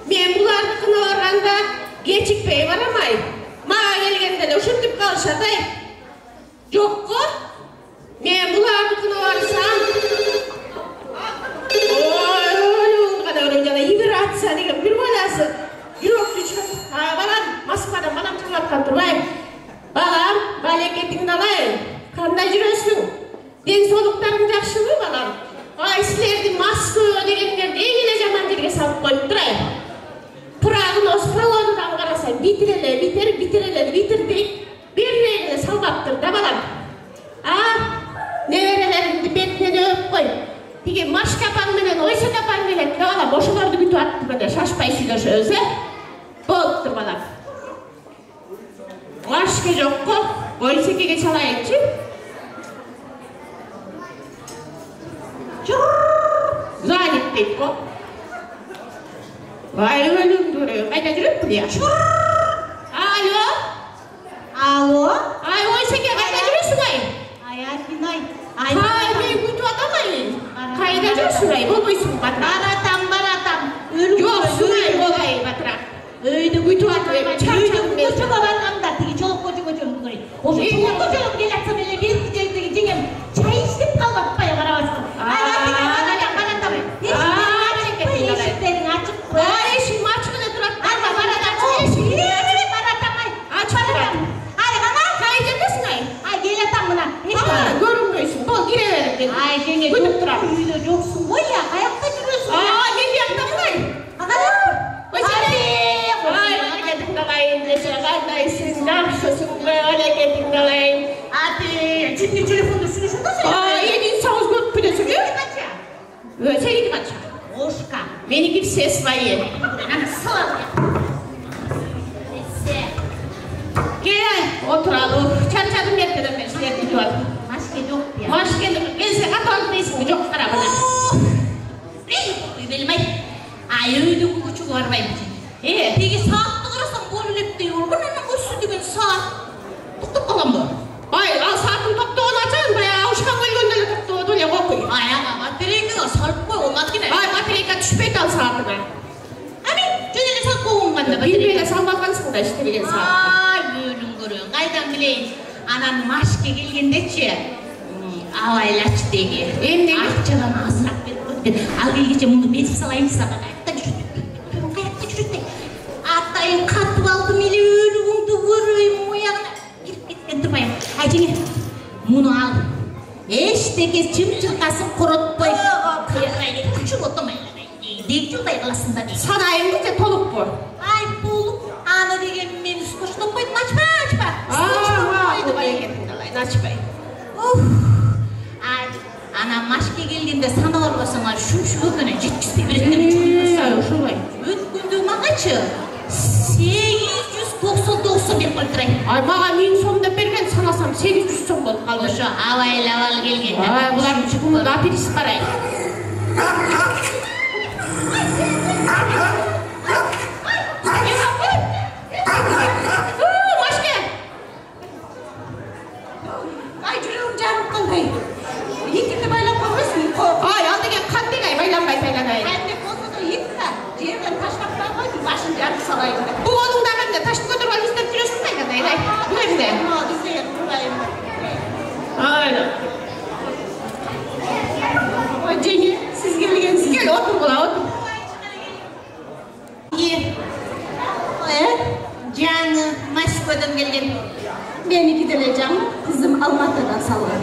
Мен бұлардыкына барғанда кечикпей барамай. Мага келгенде эле ушинтип калышат-ай. Жокко? Мен бұлардыкына барсам, вибрация деген bir баласы жүрөктү чыгып, балам, Москвадан балам чыгып турбайм. Балам, балекетиңди алайын. Кандай жүрөсүң? Ден соолуктарың жакшыбы, балам? Силерди Москва дегендерди эң эле жаман жерге салып коюп турайын. Прогноз проводудан карасаң, битирди. Бир салбаптыр да, балам. Неберелеримди бетинен өп кой. Тиги Машка апаң менен Ойсек апаң келет, балам, ошолорду күтүп аттым эле, шашпай сүйлөшөбүз, болуптур, балам. Машка жокко, Ойсекеге чалайынчы. Занят дейт го. Вай, өлүмдүрү, кайда жүрөптүр я? Алло? Ай, Ойсеке, кайда жүрөсүң ай? Ай, мен күтүп атамайын. Кайда жүрсүң ай, болбойсуң батырақ. Баратам. Жоксуң ай, болай батырақ. Өйдө күтүп атып, чарчадым мен. Көчөгө барганда, тиги чолок көчөгө көрөйүн. Ошо чолок көчөгө келатсам эле биринчи жердеги жеңем чай ичип калып атпай карабасың. Баратам. Эшиктериң ачык. Эшигим ачык эле турат. Баратам. Ачык. Кайдасың ай? Келатам мына. Көрүнбөйсүң. Бол кире бер. Жеңе күтүп турам. Үйдө жоксуң го я, каякта жүрөсүң? Мен бияктамын ай. Алекетиңди алайын десе, кандайсың, жакшысыңбы, алекетиңди алайын. Жинди телефонду сүйлөшөт да сен? Эни сагыз көрүп билесиң, канча? Сеники канча? Ошка. Меники все свои. Кел, отуралы. Чарчадым эртеден бери силерди күтүп атып. Машке жок дия. Машке келсе каталып дейсиңби? Жок, кара мына. Билмей. Өйдө көчөгө барбайм. Тиги саатты карасаң бол электей болгон, анан көрсү деген саат. Токтоп калганбы? Ал саатын токтогон ачан, баягы ушкан келгөндө эле токтоду эле кокуй. Ага, батарейкага салып койгон кийин. Батарейка түшпөйт ал саатына. Жөн эле салып койгон кандай? Билбей эле салбагансың да иштебеген саат. Өлүм көрөң, кайдан билейин? Анан Машке келгендечи, абайлачы деги. Эмне акчадан азыраак берип койду. Ал келгече муну безип салайын сага. Каякта жүрөт. Атайын катып алдым эле өлүгүңдү көрөйүн моягына. Кирип кеткен турбайм. Жеңе, муну ал. Эчтеке чымчыркасын коротпой. Күчүп отомай. Деги жылдай кыласың да дейт. Санайыңды же толукпу? Толук. Аны деген мени скочлоп койдум. Ачпа. Ачпай. Ана Машке келгенде сана барбасаң, шүм-шүм экенин жеткизбей берет. Ошолай. Өткөндө магачы 899 берип коюп турайын. Мага 1000 сом деп берген, санасам 800 сом болуп калды. Ошо абайлап келген. Булардын чукумду аперисип барайын. Машке! Жүрөгүм жарып калды. Итимди байлап койбойсуң? Ал деген кандек байланбай тайланайын. Кандек болсо да итти жерден таштап койду, башын жарып салайын деп. Бул колуңда кандай ташты көтөрүп алып издеп жүрөсүң да кандай? Бул эмне? Издеп турайын. Жеңе, сиз келгенсиз. Кел, отур була, отур. Жаңы Москвадан келген. Меники деле жаңы, кызым Алматыдан салган.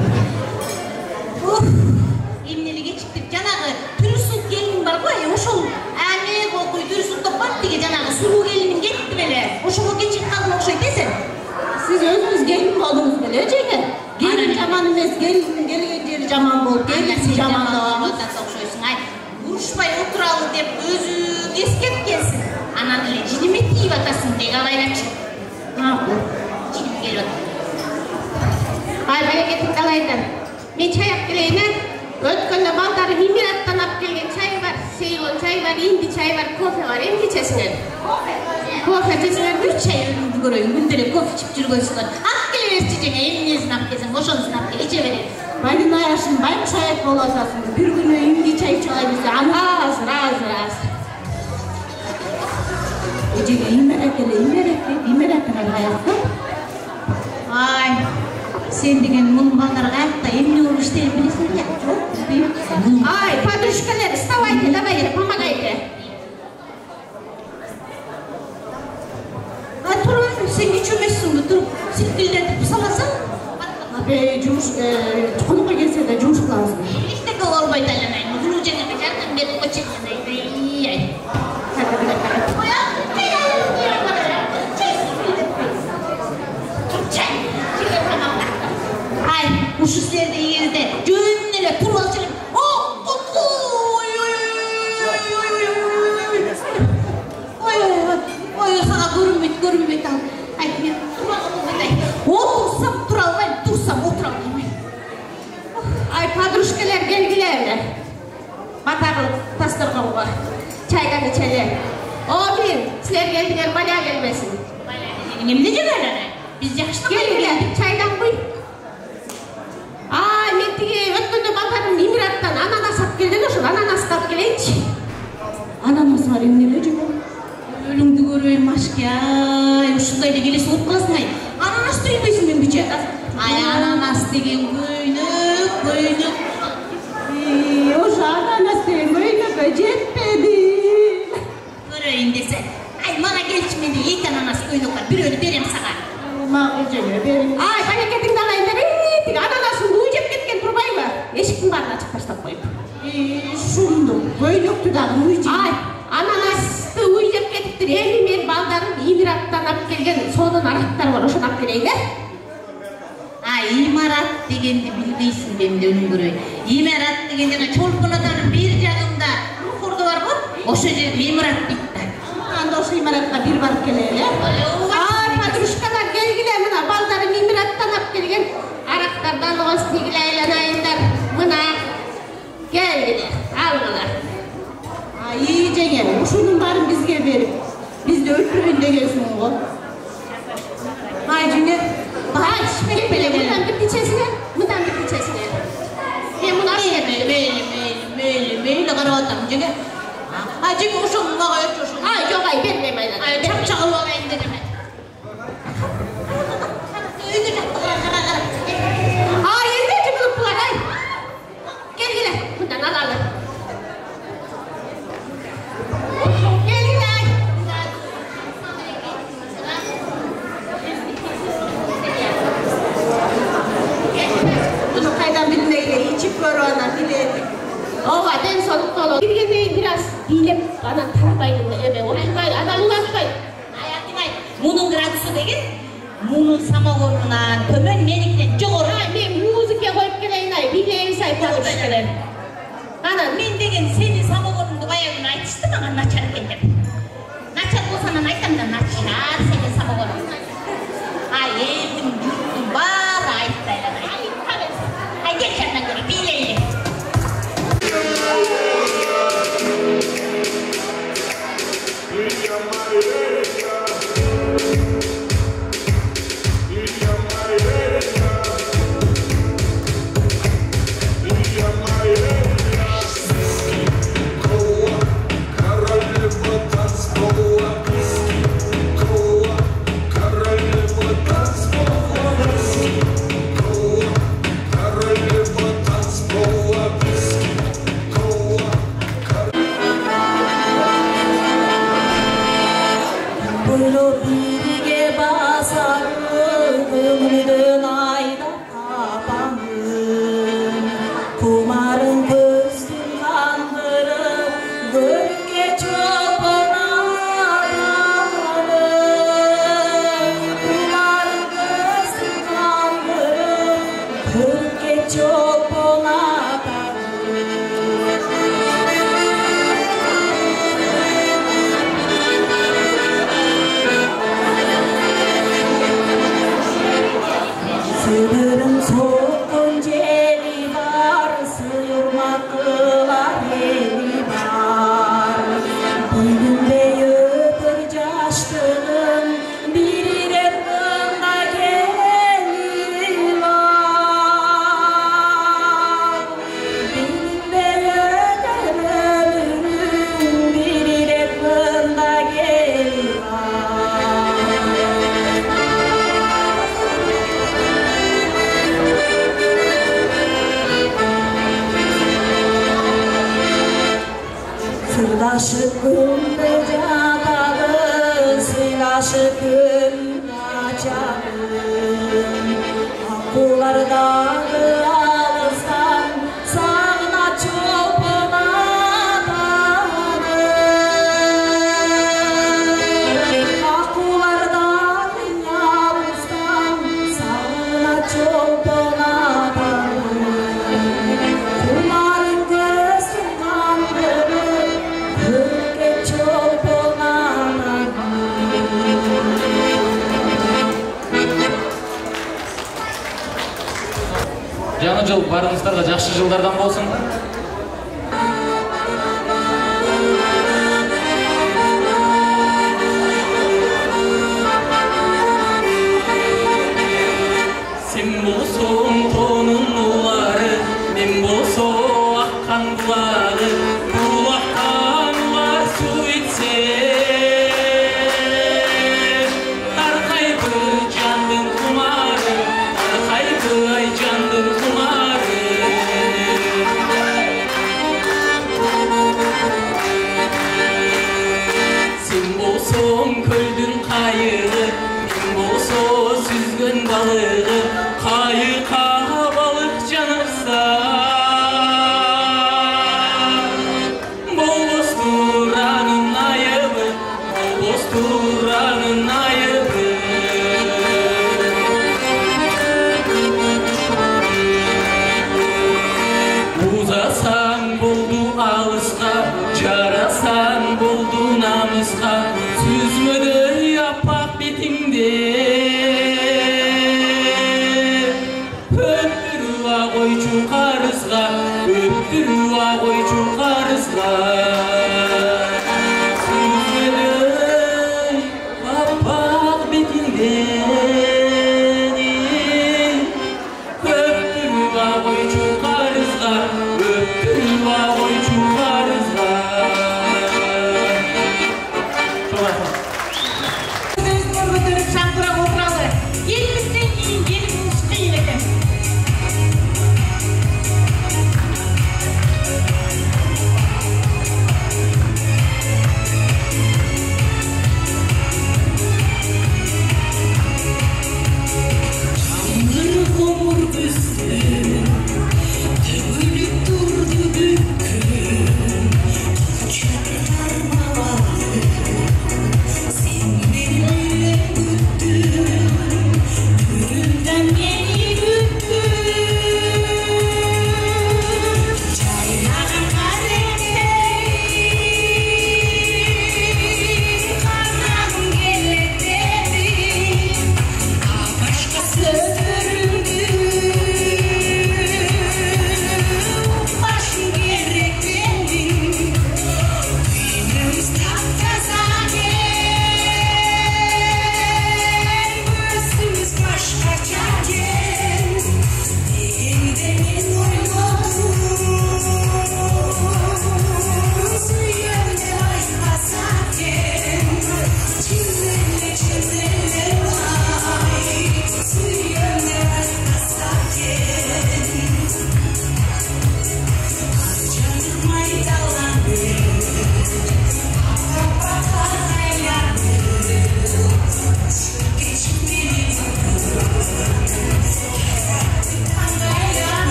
Эмнели кечиктип, жанагы Түрсүк келин бар го, ошол ане кокуй Түрсүк топат деге жанагы сулуу келинин кетти беле. Ошого кечип калган окшойт эсен. Сиз өзүңүз келин болдуңуз беле, жеңе? Келин жаман эмес, келиндин келген жери жаман болуп, келинси жаман болот окшойсуң. Урушпай отуралы деп өзүң эскерткенсиң. Анан эле жиниме тийип атасың деги абайлачы. Жиним келип атат. Берекетиңди алайын. Мен чай алып келейин. Өткөндө балдары Эмираттан алып келген чай бар, Сейлон чай бар, инди чай бар, кофе бар. Эмне ичесиңер? Кофе жесеңер, бир чай өлүмдү көрөйүн. Күндө эле кофе ичип жүргөнсүңөр. Алып келебезчи жеңе, эмнесин алып келсең, ошонусун алып кел, иче беребиз. Bayın ayaşın bayım şayet bolasasın. Bir günü indi çay çalayımızı. Azır. Ecege imerekler hayatım. Ay, sen degen bunun baldarga ayakta emni olur işleri bilirsin ya. Ay, подружкалар, вставайте, давайте, помогайте. Turun, sen hiç ömezsin, dur, silkiletip salasan. Abi, konuğa gelse de cumhur lazım. İşte kol olmayı dalamayın, uzun ucuna kaçardım, benim o çekildi. Ay, bu süsleri de yerde, cümlele, turvalçılık. Oy, sana görünmeyt al. Ay, ben tursam oturalmayım. Ay, padruşkeler, gelgilerler. Batarlık, tasdırgınlığı, çaydan içeler. Oğlum, sizler geldiler, bana gelmesin. Nemde cümerler? Biz yaşlı geldik, çaydan koy. Ay, men tege ötkünde batarım İmirat'tan ananas ap gelden oşun, ananas kap geleyinç. Ananas var emnele cümer. Ölümdü görüyorum aşk ya. Uşundayla gelesi ot kalasın ay. Ananas duymayısın ben bütçe. Ay, ananas degen göynük. Oşu ananas degen göynük jetmedi. Göreyim dese. Ay, bana gelişmedi, yek ananas göynük var. Bir öyle berem sana. Mağlucene berim. Ay, paneketin dalayın da ananasın buğu jep ketken turbay mı? Eşiktin barına açıp taştap koyup. Şundum, göynüktü da buğu jep. Ay, ananasты uy jep ketiptir. Endi men baldarım İmirat'tan ap kelgen sonun araktары var, oşun ap keleydi. Ay, İmarat degendi bilbeysin benim de önüm görey. İmarat degendi çolpulatanın bir jagında kurdu var bu. Oşu jep İmarat bitti. Anda oşu İmarat'ta bir barıp keleydi. Ay, padruşkalar gelgiler mına baldarım İmirat'tan ap kelgen araktardan oğuz tegil aylanayınlar mına gelgiler, algılar. Ay, iyice gel, şunun barın bizge verip biz de ötüründe gelsin oğul. Ay, cünger, ay, şüpheli bundan bir içesine. Ben bunu aşağıya meyli karavattam cünger. Ay, cünger, uşun bağa ötürsün. Ay, yok ay, vermeyim aylan. Ay, çapçağı olayım dedim. Ay, yerde cümbülüp bular, ay. Gel, bundan alalım. Ova den sonup dolu. Girgende biraz bilip bana tartayın eme. Oturmayın, analılatmayın. Ayakimay, bunun gradüsü degen, bunun samogorundan, tömen menikten jogorу. Men muzika koyup keleyin ay, bileyin say padruşkalar. Ana, men degen senin samogorundu bayagını aytıştı mı naçar eкен деп. Naçar bolsanan aytam da naçar senin samogorun. Ay, eldim, yurttum bari aytaylar. Ay, geçerden göre bileyin. Король Ardashıp günde jatadı, silaşıp gün açadı. Akkulardağı alırsan, sağına çopuna dadı. Akkulardağı alırsan, sağına çopuna dadı. Kumarın göğsün kandırır, hırke çopuna dadı. Жаңы жыл барыңыздарга жакшы жылдардан болсун. Сен болсоң тонун улары, мен болсо аккан булагы, булактан улар суу ичсе. Аркайбы жандын кумары, аркайбы ай жандын кумары. Сен болсоң көлдүн кайыгы, мен болсо сүзгөн балыгы, кайыкка балык жанырса.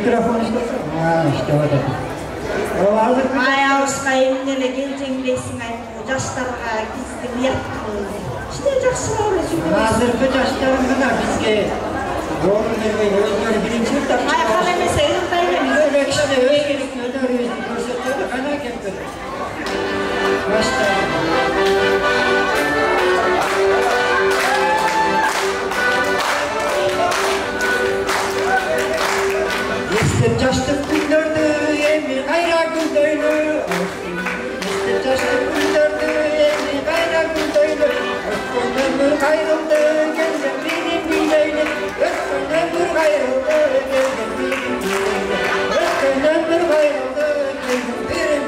Mikrofon istiyorsun. İşte orada. O hazır mı? Ayağızga emnele geleceğim deysin yaşlarga gizdim yaptım. İşte жақсы olur. Hazırkı yaşlarımda da bizge doğru vermeyi özgür birincilik de Ayakal emese ırtayla öyle işte özgürlük öneriyoruz. Gösterdi kana geldi. Başta. Estet yaştık günlerde emi gayra güldöylü. Estet yaştık günlerde emi gayra güldöylü. Ötkön ömür gayrıldı geldim benim bileyle. Ötkön ömür gayrıldı geldim benim bileyle. Ötkön ömür gayrıldı geldim benim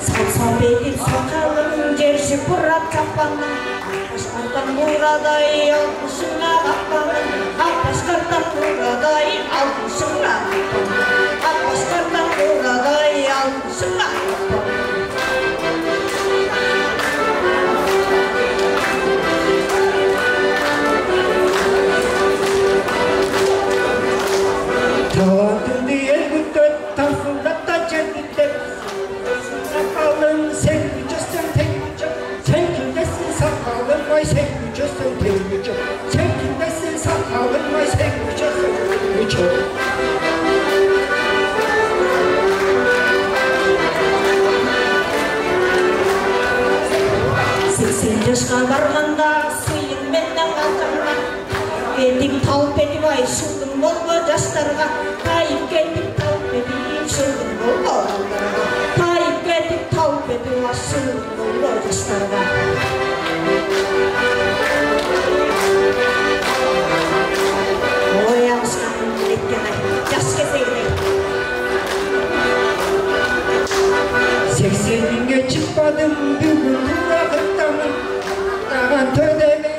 Salsa benim sakalım gerçi kurat kapanım. Başkartan buraday almışına kapanım. Başkartan buraday almışına kapanım. Başkartan buraday almışına kapanım. Tavandın diye güttü, tarfında da cennette. Sakalım sen gücüsün tek gücü. Sen kimdesin sakalım vay sen gücüsün tek gücü. Sen kimdesin sakalım vay sen gücüsün tek gücü. 80 yaşқа барғанда сыйың менден қалқанға кетіп тауып етіп ай шылдың болғы жастарға тайып кетіп тауып етіп шылдың болғы тайып кетіп тауып етіп ай шылдың болғы жастарға ой алысқаным келеткен ай жас кезегіне 80'inge çıkmadım bugün vakıttamın. Dağın tödeve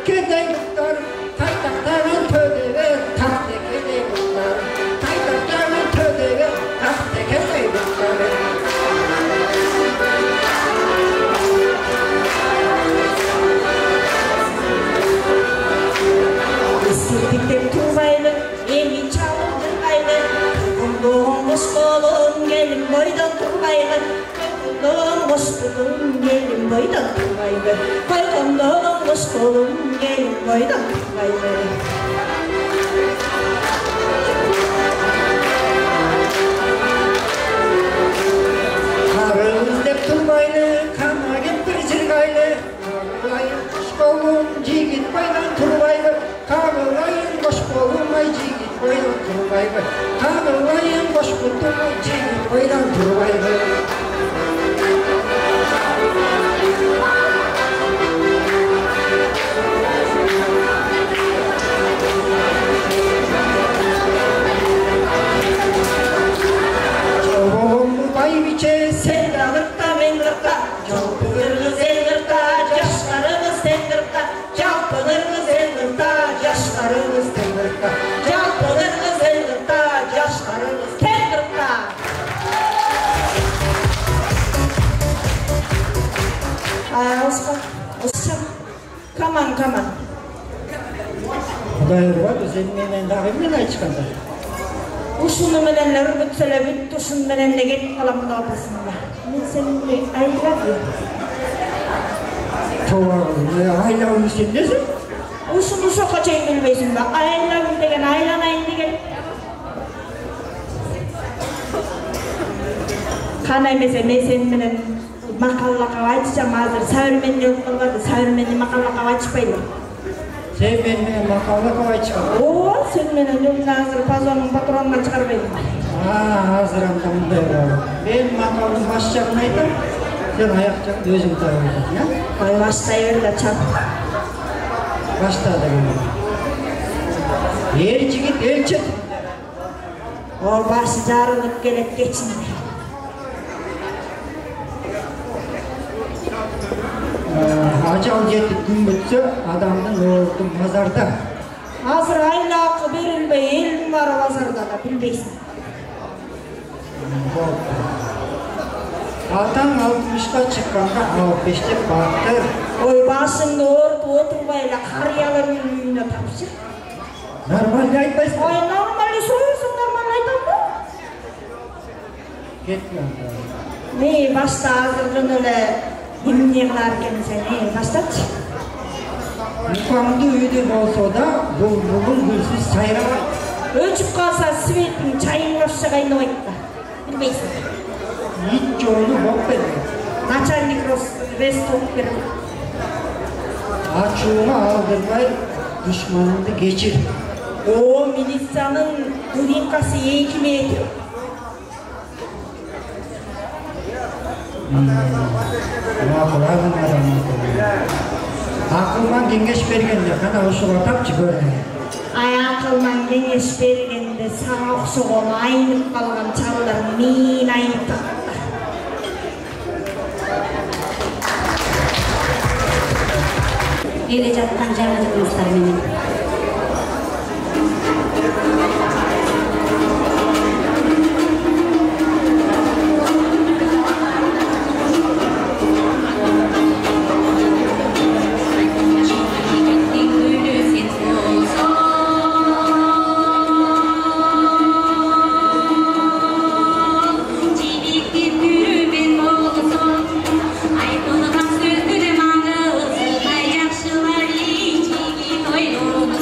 kede yurtlar. Taytak dağın tödeve tahte kede yurtlar. Taytak dağın tödeve tahte kede yurtlar. Eskirtikten tuğbaylı, emin çalındır kaylı. Kunduğun boş kolun, gelin boydan turbaylı. Kunduğun boş kolun, gelin boydan turbaylı. Kunduğun boş kolun, gelin boydan turbaylı. Karımız dep turbaylı, kana gittir zirgaylı. Kağılayın boş kolun, jigit baydan turbaylı. Kağılayın boş kolun, ay jigit baydan turbaylı. Kağılayın boş kolun, ay jigit baydan turbaylı. Bay biçe sen Gırta men gırta, çalpınırgız el gırta, yaşlarımız sen gırta. Çalpınırgız el gırta, yaşlarımız sen gırta. Çalpınırgız el gırta, yaşlarımız sen gırta. Osman, Osman, come on, come on. Құдай ұрбады, сен менен дағы мен айтышқанда. Ушуну менен өрбүтсөлө бүттү, ушуну менен де кетип калам да отасында. Мен сени айлабы. Айлабы сен десең? Ушуну ошоко чейин билбейсиң ба? Айлабы деген айланайын деген. Кана эмесе мен сени менен макаллакка айтышам азыр. Сабырменде болуп калбады, сабырменде макаллакка айтышпайлы. Sen benimle makalla koyacağım. Oo, sen beni dün hazır pazarın patronundan çıkarmayın. Hazırım tamamdır. Ben makalın başlayacağım neydi? Sen ayakacağım, özüm tabii. Ay başlayır da çap. Başladı benim. Yer jigit elçit. O başı jarılıp gelip geçin. Ajal жетip gün бүтse adamın ordu mazarda. Hazır ayla akı verilmey, elin var bazarda da bilmeysin. Atan 60'ta çıkkanda 65'te baktı. Ой, башыңды орып отырбай эле карыялардын үйүнө тапшыр. Нормально айтпайсың. Ой, нормально сөйлөсөң нормально айтам да. Кетме. Башта азырдан эле эмне кылар экенсиң, баштачы. Мукамды үйдө болсо да, бүгүн гүлсүз сайрабайт. Өчүп калса Светтин чайын вообще кайнабайт да. Билбейсиң. Ит жолу болуп берди. Начальник рез топ берди. Ачууга алдырбай душманыңды кечир. Милициянын дубинкасы 2 метр. Акылман кеңеш бергенде кана ушуга тапчы көрүн. Акылман кеңеш бергенде сага окшогон айнып калган чалдар мен айнып келе жаткан жаңы жылыңыздар менен. Айтылган сөздүн маңызы, жакшылар ичиги тойлону.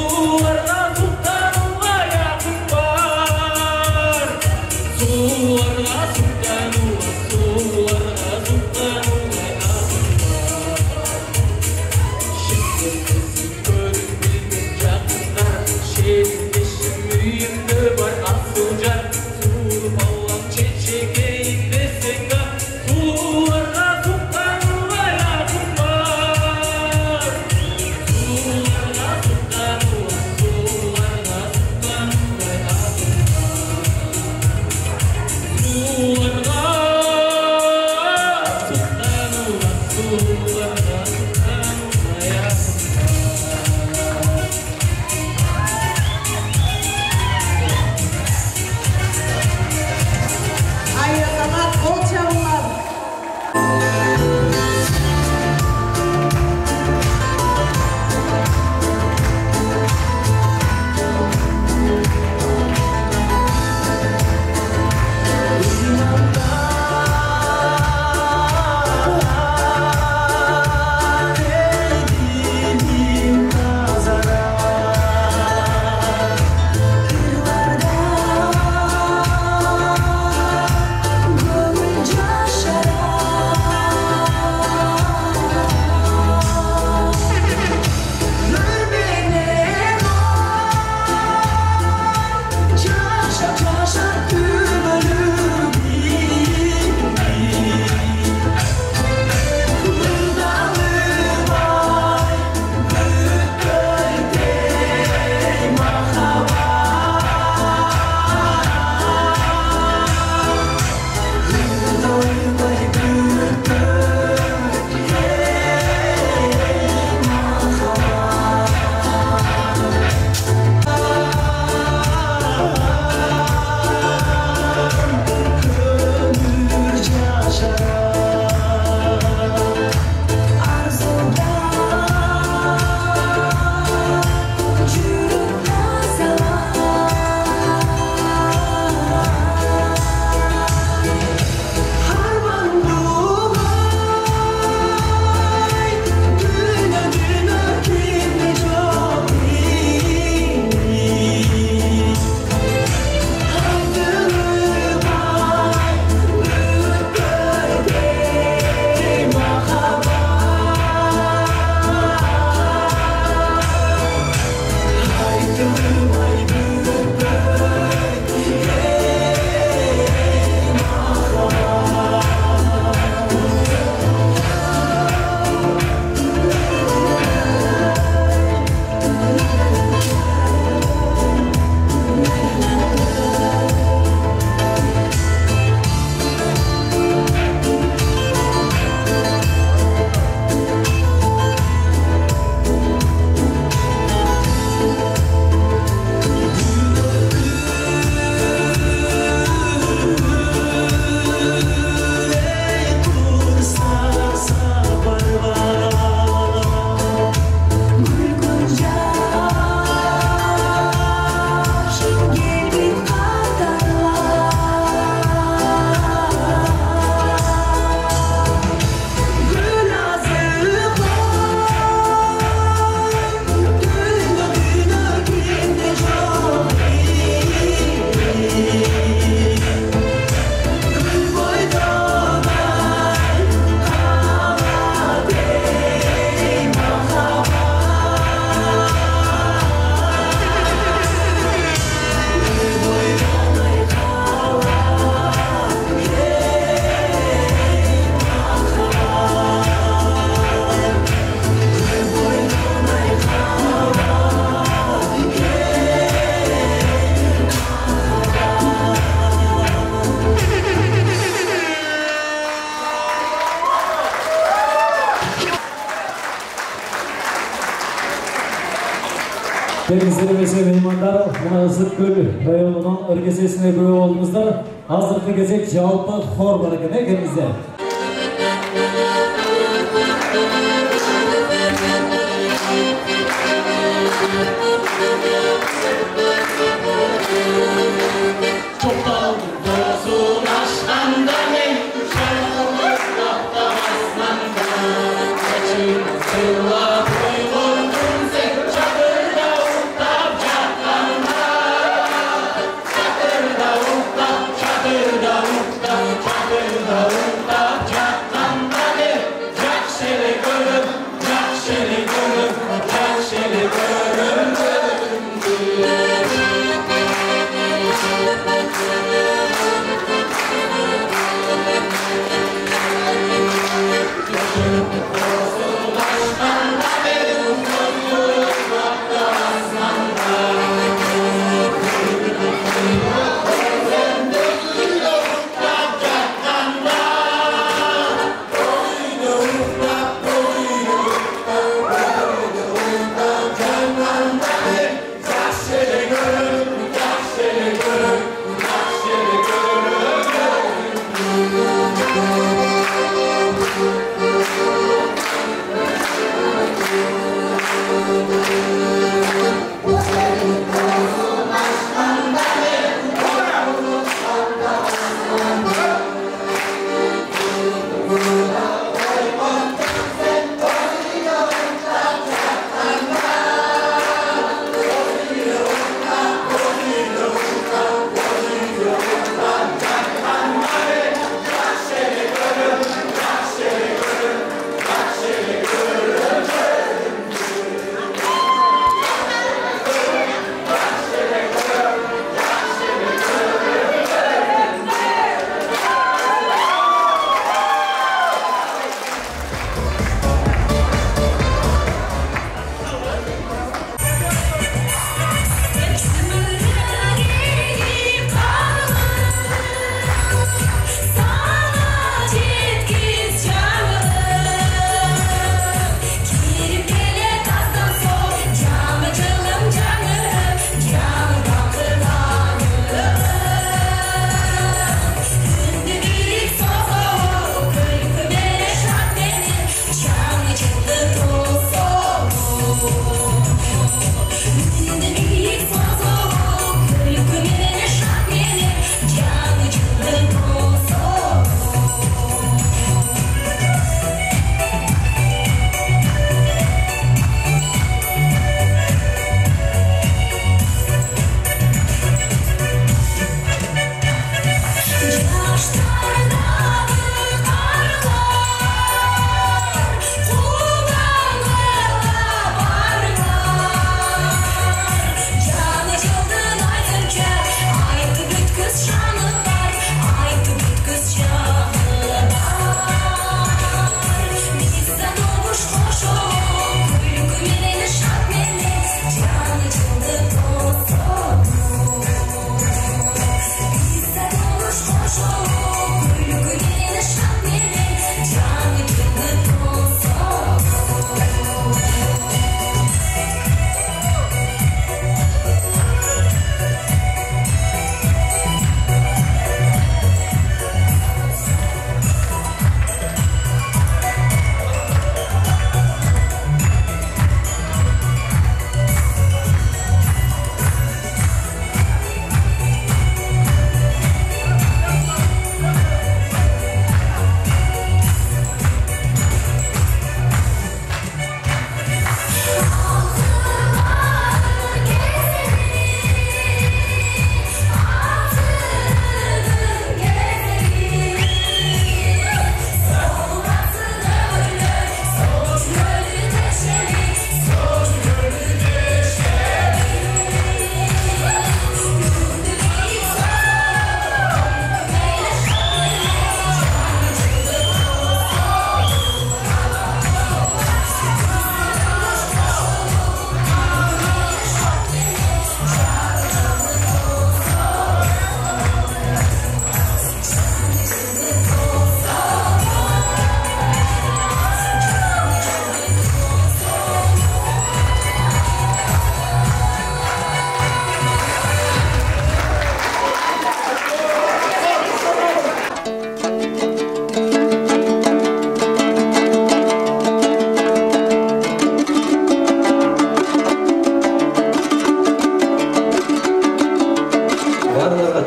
Sularga sultanıma yakın var. Sularga sultanıma, sularga sultanıma yakın var. Şimdi kızı görüp bilmek yakınlar. Şehirleşim mühimde var asıl can. Suğurup Allah'ım çekeyim desene. Sularga sultanıma yakın var. Sularga sultanıma, sularga sultanıma yakın var. Sularga sultanıma, sularga sultanıma yakın var. Ay Azamat, kol çalınlar. Kendisine mehmanlar, mına Ысыккөл районунун ыргесесине күбө болуңуздар. Азыркы кезек жалпы хор бар экен, келиңиздер. Sığla boyğurdun sen çadırda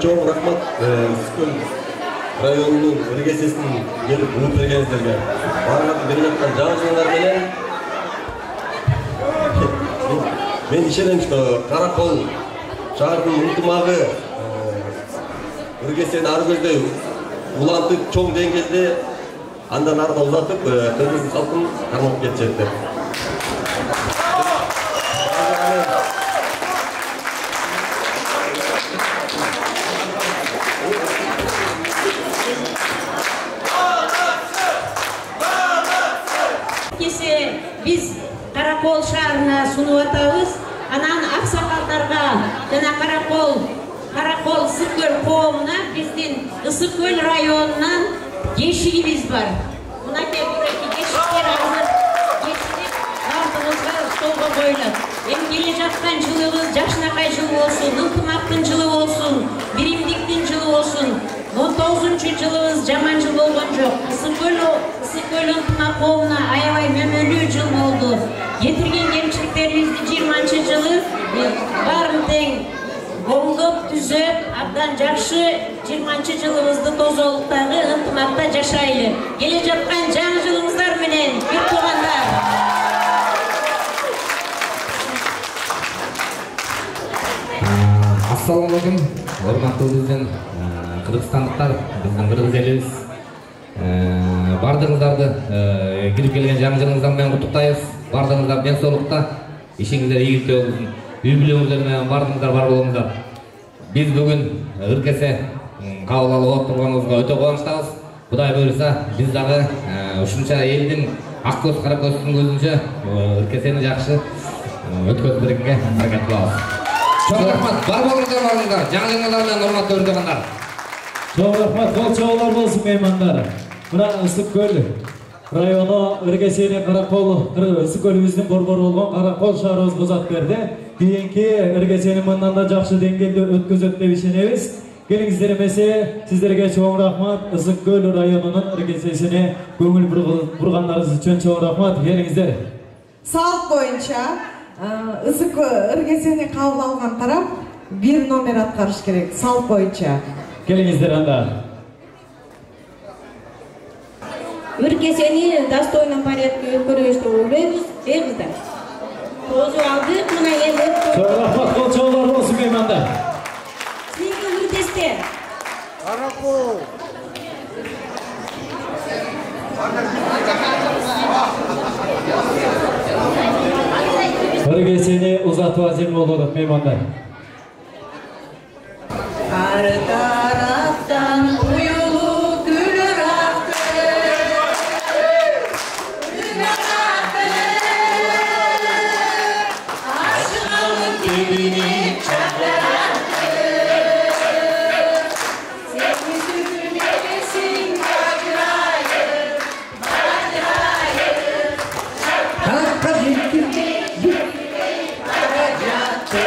чоң рахмат Ысыккөл районунун ыргесесин келип угуп бергениңиздерге. Баардык келе жаткан жаңы жылыңар менен мен ишенем, что Каракол шаардын ынтымагы ыргесени ары көздөй улантып, чоң деңгээлде андан ары узатып, Кыргыз калкын кармап кетишет деп. Biz Karakol şahrına sunup atабыз. Анан аксакалдарга жана Каракол Ысыккөл коомуна биздин Ысыккөл районунан кешигибиз бар. Мынакей кешиктер азыр кечирип бардыгыбызга столго коюлат. Эми келе жаткан жылыбыз жакшынакай жыл болсун, ынтымактын жылы болсун, биримдиктин жылы болсун. 19-жылыбыз жаман жыл болгон жок. Ысыккөл ынтымак коомуна аябай мөмөлүү жыл болду. Кетирген кемчиликтерибизди 20-жылы баарын тең оңдоп түзөп, абдан жакшы 20-жылыбызды тозолуктагы ынтымакта жашайлы. Келе жаткан жаңы жылыңыздар менен, бир туугандар. Ассаламу алейкум, урматтуу биздин кыргызстандыктар, биздин кыргыз элибиз. Бардыгыңыздарды кирип келген жаңы жылыңыздар менен куттуктайбыз. Бардыгыңыздар ден соолукта, ишиңиздер ийгиликтүү болсун. Үй бүлөңүздөр менен бардыгыңыздар бар болуңуздар. Биз бүгүн ыркесе кабыл алып отурганыбызга өтө кубанычтабыз. Кудай буйруса, биз дагы ушунча элдин ак көз кара көздүн көзүнчө ыркесени жакшы өткөзүп берүүгө аракет кылабыз. Чоң рахмат, бар болуңуздар, барыңыздар. Жаңы жылыңыздар менен урматтуу көрдөгөндөр. Чоң рахмат, кол чоңлор болсун меймандар. Мына Ысыккөл району ыргесени Каракол, Ысыккөлүбүздүн борбору болгон Каракол шаарыбызга узат берди. Кийинки ыргесени мындан да жакшы деңгээлде өткөзөт деп ишенебиз. Келиңиздер эмесе, сиздерге чоң рахмат. Ысыккөл районунун ыргесесине көңүл бургандарыңыз үчүн чоң рахмат. Келиңиздер. Салт боюнча Ысыккөл ыргесени кабыл алган тарап бир номер аткарыш керек. Салт боюнча. Келиңиздер анда. Ыргесени достойный порядке өткөрөбүз деп ойлойбуз, кыздар. Тозу алдык, мына эми Чоң рахмат, кол чоңлор болсун меймандар. Сизге үрдестер. Каракол. Ыргесени узатуу азем болот меймандар. Ар тараптан куюлуу күлөр акты, ашыгалы тебини чакыраты, сен үзүлүп нересиң бажырайып, такка жеткирбей бара жатты.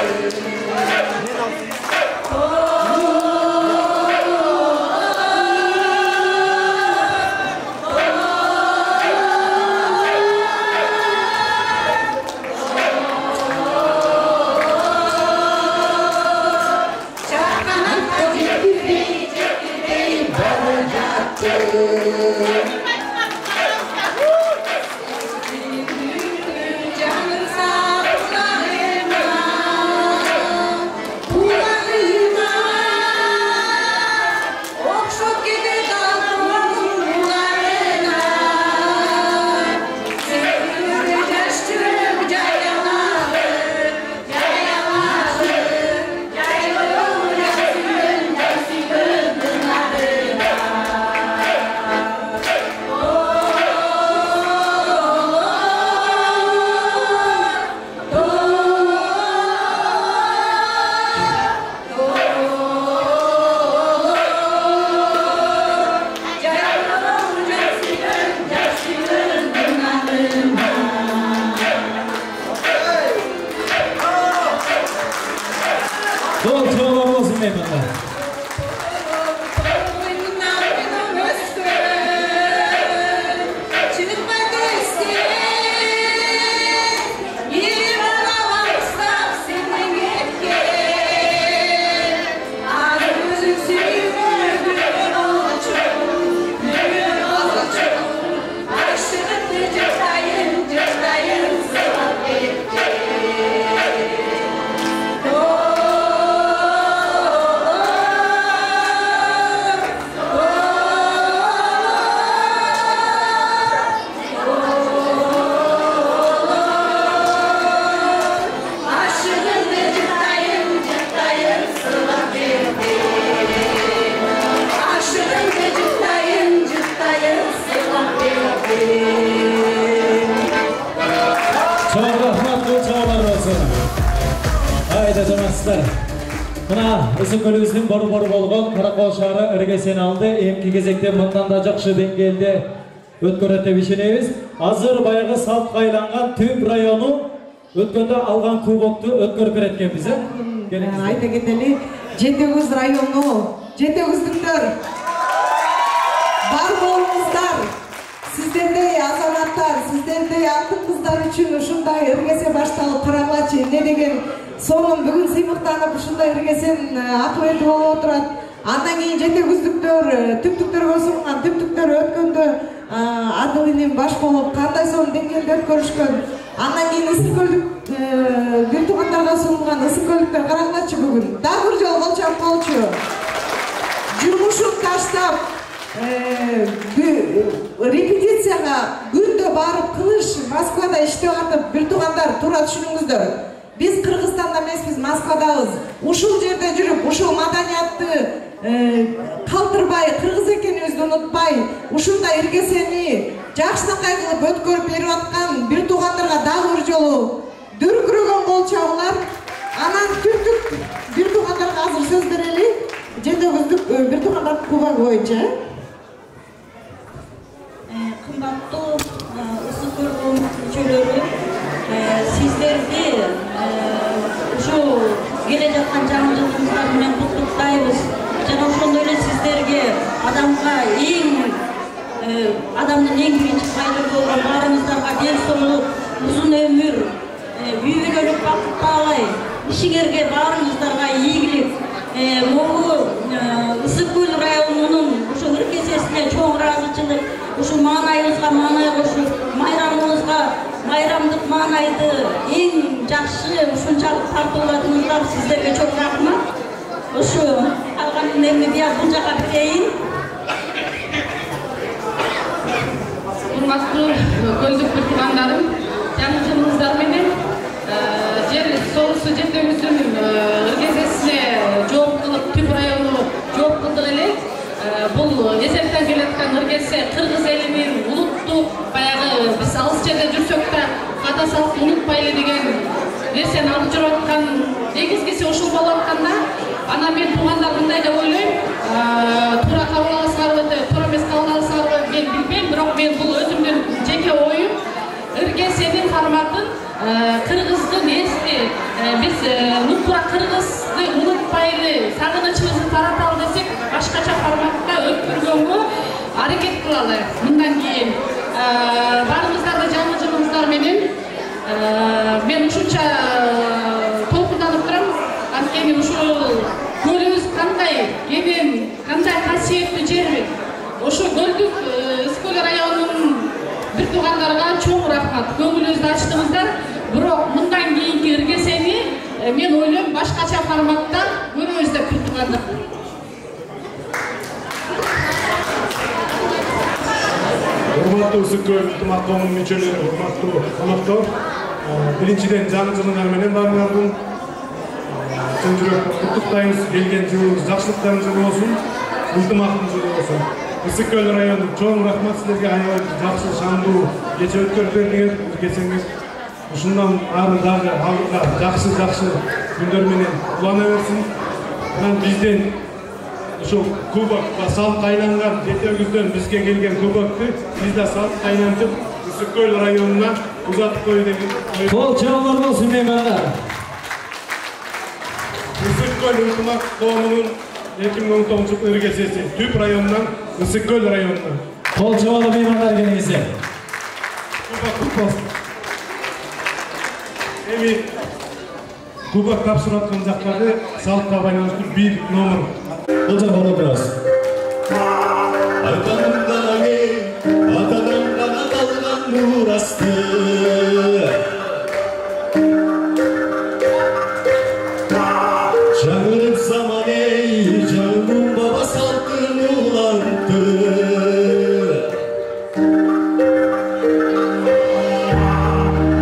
жақсылар. Мына Ысыкөлүбүздүн борбору болгон Каракол шаары ыргесени алды. Эмки кезекте мындан да жакшы деңгээлде өткөрөт деп ишенебиз. Азыр баягы салт кайланган Түп району өткөндө алган кубокту өткөрүп берет экенбиз, Айта кетели, Жетегүз району, жетегүздүктөр бар болуңуздар. Сиздердей азаматтар, сиздердей алтын кыздар үчүн ушундай ыргесе башталып карагылачы эмне деген сонун бүгүн сыймыктанып ушундай ыргесен акыбети болуп отурат. Андан кийин жетегүздүктөр, түптүктөргө сунган түптүктөр өткөндө адыл иним баш болуп кандай сонун деңгээлде өткөрүшкөн. Андан кийин Ысыкөлдүк бир туугандарга сунулган Ысыкөлдүктөр карагылачы бүгүн. Дагы бир жолу кол чапып коелучу. Жумушун таштап репетицияга күндө барып кылыш Москвада иштеп атып бир туугандар туура түшүнүңүздөр. Биз Кыргызстанда эмеспиз, Москвадабыз. Ушул жерде жүрүп, ушул маданиятты калтырбай, кыргыз экенибизди унутпай, ушундай иргесени жакшынакай кылып өткөрүп берип аткан бир туугандарга дагы бир жолу дүркүрөгөн кол чабуулар. Анан түптүк бир туугандарга азыр сөз берели. Жетегүздүк бир туугандар кубогу боюнча. Кымбаттуу Ысыкөл мүчөлөрү, сиздерди ушул келе жаткан жаңы жылыңыздар менен куттуктайбыз. Жана ошондой эле сиздерге адамдын эң биринчи пайда болгон баарыңыздарга ден соолук, узун өмүр, үй бүлөлүк бакыт каалай, ишиңерге баарыңыздарга ийгилик. Могу Ысыкөл районунун ушул ыргесесине чоң ыраазычылык, ушул маанайыбызга маанай кошуп, майрамыбызга майрамдык маанайды эң жакшы ушунчалык тартууладыңыздар. Сиздерге чоң рахмат. Ушу калган эмне бияр бул жака берейин. Урматтуу көлдүк бир туугандарым, жаңы жылыңыздар менен жер соорусу жетегүздүн ыргесесине жооп кылып Түп району жооп кылдык эле. Бул эзелтен келаткан ыргесе кыргыз элинин улуттук баягы биз алыс жерде жүрсөк да ката салтты унутпайлы деген нерсени алып жүрүп аткан негизгиси ушул болуп атканда, анан мен туугандар мындай деп ойлойм, туура кабыл аласыңарбы, туура эмес кабыл аласыңарбы мен билбейм, бирок мен бул өзүмдүн жеке оюм. Ыргесенин форматын кыргыздын эсти, биз туура кыргызды унутпайлы, сагынычыбызды тараталы десек, башкача форматта өткөргөнгө аракет кылалы. Мындан кийин баарыңыздарды жаңы жылыңыздар менен мен ушунча толкунданып турам. Анткени ушул көлүбүз кандай кенен, кандай касиеттүү жер. Ошо көлдүк Ысыкөл районунун бир туугандарга чоң рахмат. Көңүлүбүздү ачтыңыздар. Бирок мындан кийинки ыргесени мен ойлойм башкача форматта көрөбүз деп бир туугандар. Урматтуу Ысыкөл ынтымак коомунун мүчөлөрү, урматтуу коноктор, биринчиден жаңы жылыңар менен баарыңардын чын жүрөктөн куттуктайбыз. Келген жылыңыз жакшылыктардын жылы болсун, ынтымактын жылы болсун. Ысыкөл району чоң рахмат силерге, аябай жакшы шандуу кече өткөрүп бердиңер, ыргесеңиз. Ушундан ары дагы алдыга жакшы күндөр менен улана берсин. Анан бизден ушул кубокко салт кайланган жетегүздөн бизге келген кубокту биз да салт кайлантып Ысыкөл районуна узатып коюу деген ой. Кол чабуулар болсун меймандар. Ысыкөл ынтымак коомунун 2019 ыргесеси Түп районунан Ысыкөл районуна. Кол чабуулар меймандар келиңиздер. Эми кубок тапшырып аткан жактарды салтка байланыштуу бир номер. Бул жакка отурабыз. Атадан гана калган мурасты жаңырып заман эй, жаңым баба салтын улантты.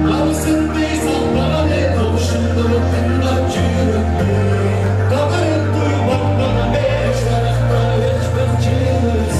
Абысындай салтпаган эт ошондо тыңдап жүрөктү. Кабырыктуу бакпаган беш тарактан өчпөк жылыз.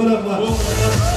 рахмат.